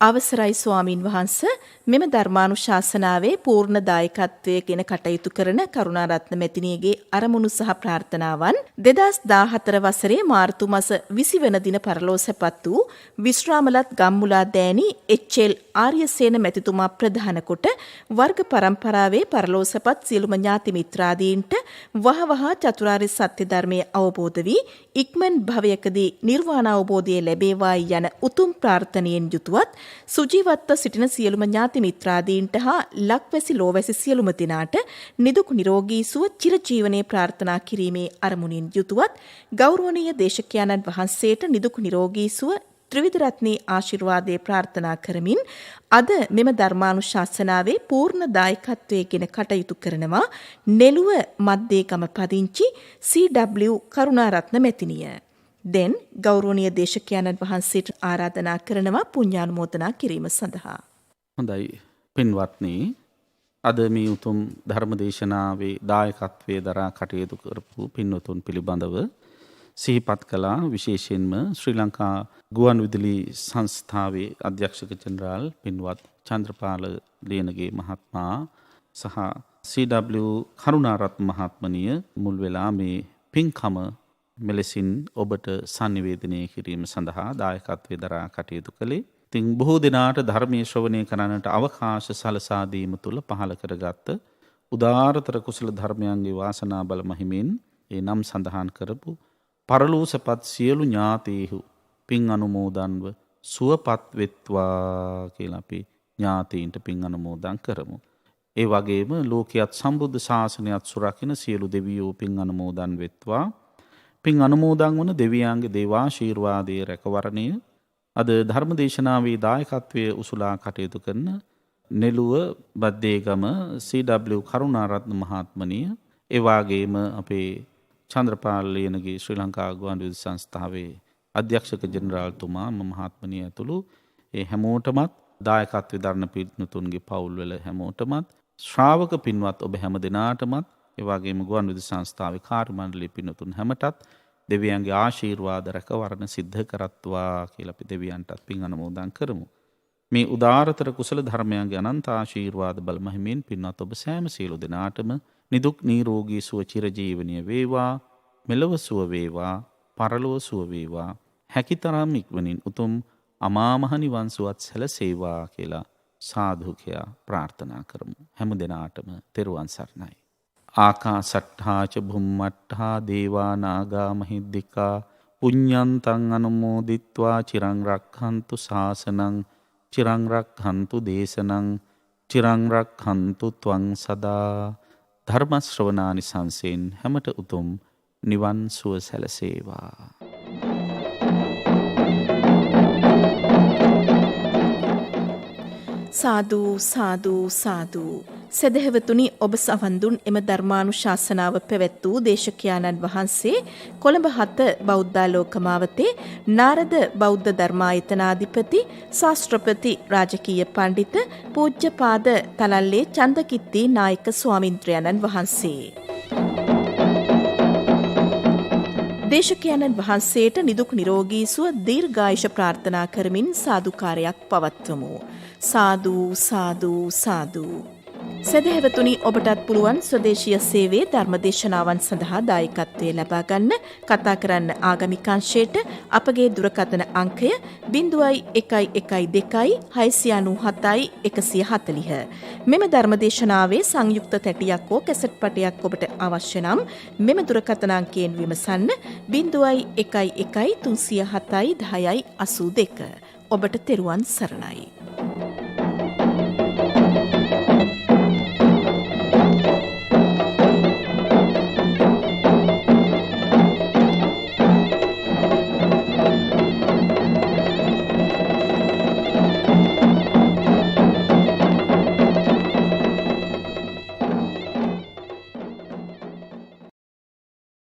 අවසරයි ස්වාමින් වහන්ස, මෙම ධර්මානුශාසනාවේ පූර්ණ දායකත්වයගෙන කටයුතු කරන කරුණාරත්න මැතිණියගේ අරමුණු සහ ප්‍රාර්ථනාවන් 2014 වසරේ මාර්තු මාස 20 වන දින පරලෝසපත් වූ විශ්‍රාමලත් ගම්මුලා දෑනි එච්.එල්. ආර්යසේන මැතිතුමා ප්‍රධාන කොට වර්ග පරම්පරාවේ පරලෝසපත් සියලුම ඥාති මිත්‍රාදීන්ට වහවහ චතුරාර්ය සත්‍ය ධර්මයේ අවබෝධ වී ඉක්මන් භවයකදී නිර්වාණ අවබෝධය ලැබේවා යන උතුම් ප්‍රාර්ථනාවෙන් යුතුවත් සුජීවත්ව සිටින සියලුම ඥාති මිත්‍රාදීන්ට හා ලක්වැසි ලෝවැසි සියලුම දෙනාට නිදුක් නිරෝගී සුව චිරජීවනයේ ප්‍රාර්ථනා කිරීමේ අරමුණින් යුතුවත් ගෞරවනීය දේශකයන්න් වහන්සේට නිදුක් නිරෝගී සුව ත්‍රිවිධ රත්නයේ ආශිර්වාදයේ ප්‍රාර්ථනා කරමින් අද මෙම ධර්මානුශාසනාවේ පූර්ණ දායකත්වයේගෙන කටයුතු කරනවා නෙළුව මද්දේගම පදිංචි C.W. කරුණාරත්න මැතිණිය. දැන් ගෞරවනීය දේශකයන්න් වහන්සේට ආරාධනා කරනවා පුණ්‍යානුමෝදනා කිරීම සඳහා. හොඳයි පින්වත්නි, අද මේ උතුම් ධර්මදේශනාවේ දායකත්වයේ දරා කටයුතු කරපු පින්වතුන් පිළිබඳව සිහිපත් කළා. විශේෂයෙන්ම ශ්‍රී ලංකා ගුවන්විදුලි සංස්ථාවේ අධ්‍යක්ෂක ජෙනරාල් පින්වත් චන්ද්‍රපාල ලියනගේ මහත්මයා සහ C.W. කරුණාරත්න මහත්මනිය මුල් වෙලා මේ පින්කම මෙලෙසින් ඔබට sannivedanaya කිරීම සඳහා දායකත්වයේ දරා කටයුතු කළේ. ඉතින් බොහෝ දිනාට ධර්මයේ ශ්‍රවණය කරන්නට අවකාශ සලසා දීම තුළ පහළ කරගත්ත උදාාරතර කුසල ධර්මයන්ගේ වාසනා බල මහිමින් ඒ නම් සඳහන් කරපු පරලෝසපත් සියලු ඥාතීහු පින් අනුමෝදන්ව සුවපත් වෙත්වා කියලා අපි ඥාතීන්ට පින් අනුමෝදන් කරමු. ඒ වගේම ලෝකයේත් සම්බුද්ධ ශාසනයත් සුරකින්න සියලු දෙවියෝ පින් අනුමෝදන් වෙත්වා. පින් අනුමෝදන් වන දෙවියන්ගේ දේවාශීර්වාදයේ රැකවරණය අද ධර්මදේශනාවේ දායකත්වයේ උසුලා කටයුතු කරන නෙළුව බද්දේගම C.W. කරුණාරත්න මහත්මනිය, ඒ වගේම අපේ චන්ද්‍රපාල ලියනගේ ශ්‍රී ලංකා ගුවන්විදුලි සංස්ථාවේ අධ්‍යක්ෂක ජෙනරාල්තුමා මහත්මනිය ඇතුළු ඒ හැමෝටමත් දායකත්වයේ දරන පිරිතුන්ගේ පවුල්වල හැමෝටමත් ශ්‍රාවක පින්වත් ඔබ හැම දිනාටමත් ඒ වගේම ගුවන්විදුලි සංස්ථාවේ කාර්ය මණ්ඩලයේ පින්තුන් හැමටත් දෙවියන්ගේ ආශිර්වාද රැකවරණ සිද්ධ කරත්වා කියලා අපි දෙවියන්ටත් පින් අනුමෝදන් කරමු. මේ උදාාරතර කුසල ධර්මයන්ගේ අනන්ත ආශිර්වාද බල මහිමින් පින්වත් ඔබ සෑම සියලු දෙනාටම නිදුක් නිරෝගී සුව චිරජීවනීය වේවා, මෙලොව සුව වේවා, පරලොව සුව වේවා, හැකිතරම් ඉක්මනින් උතුම් අමා මහ නිවන් සුවත් සැලසේවා කියලා සාදුකයා ප්‍රාර්ථනා කරමු. හැම දිනාටම තෙරුවන් සරණයි. ආකාසට්ඨා ච භුම්මට්ඨා දේවා නාග මහිද්దికා පුඤ්ඤන්තං අනුමෝදිත්වා චිරං රක්ඛන්තු ශාසනං චිරං රක්ඛන්තු දේශනං චිරං රක්ඛන්තු ත්වං සදා. ධර්ම ශ්‍රවණානිසංසෙන් හැමත උතුම් නිවන් සුව සැලසේවා. සාදු සාදු සාදු. සදහෙවතුනි, ඔබ සවන් දුන් එම ධර්මානුශාසනාව පැවැත් වූ දේශකයාණන් වහන්සේ කොළඹ 7 බෞද්ධාලෝකමාවතේ නාරද බෞද්ධ ධර්මායතනාධිපති ශාස්ත්‍රපති රාජකීය පඬිත පූජ්‍යපාද තලල්ලේ චන්දකිත්ති නායක ස්වාමින්ද්‍රයන්න් වහන්සේ. දේශකයාණන් වහන්සේට නිදුක් නිරෝගී සුව දීර්ඝායුෂ ප්‍රාර්ථනා කරමින් සාදුකාරයක් පවත්වමු. සාදු සාදු සාදු. සදහැවතුනි ඔබටත් පුළුවන් ස්වදේශීය සේවයේ ධර්මදේශනාවන් සඳහා දායකත්වය ලබා ගන්න. කතා කරන්න ආගමිකාංශයට අපගේ දුරකථන අංකය 0112 697 140. මෙම ධර්මදේශනාවේ සංයුක්ත තැටියක් හෝ කැසට් පටයක් ඔබට අවශ්‍ය නම් මෙම දුරකථන අංකයෙන් විමසන්න 011307 1082. ඔබට තෙරුවන් සරණයි.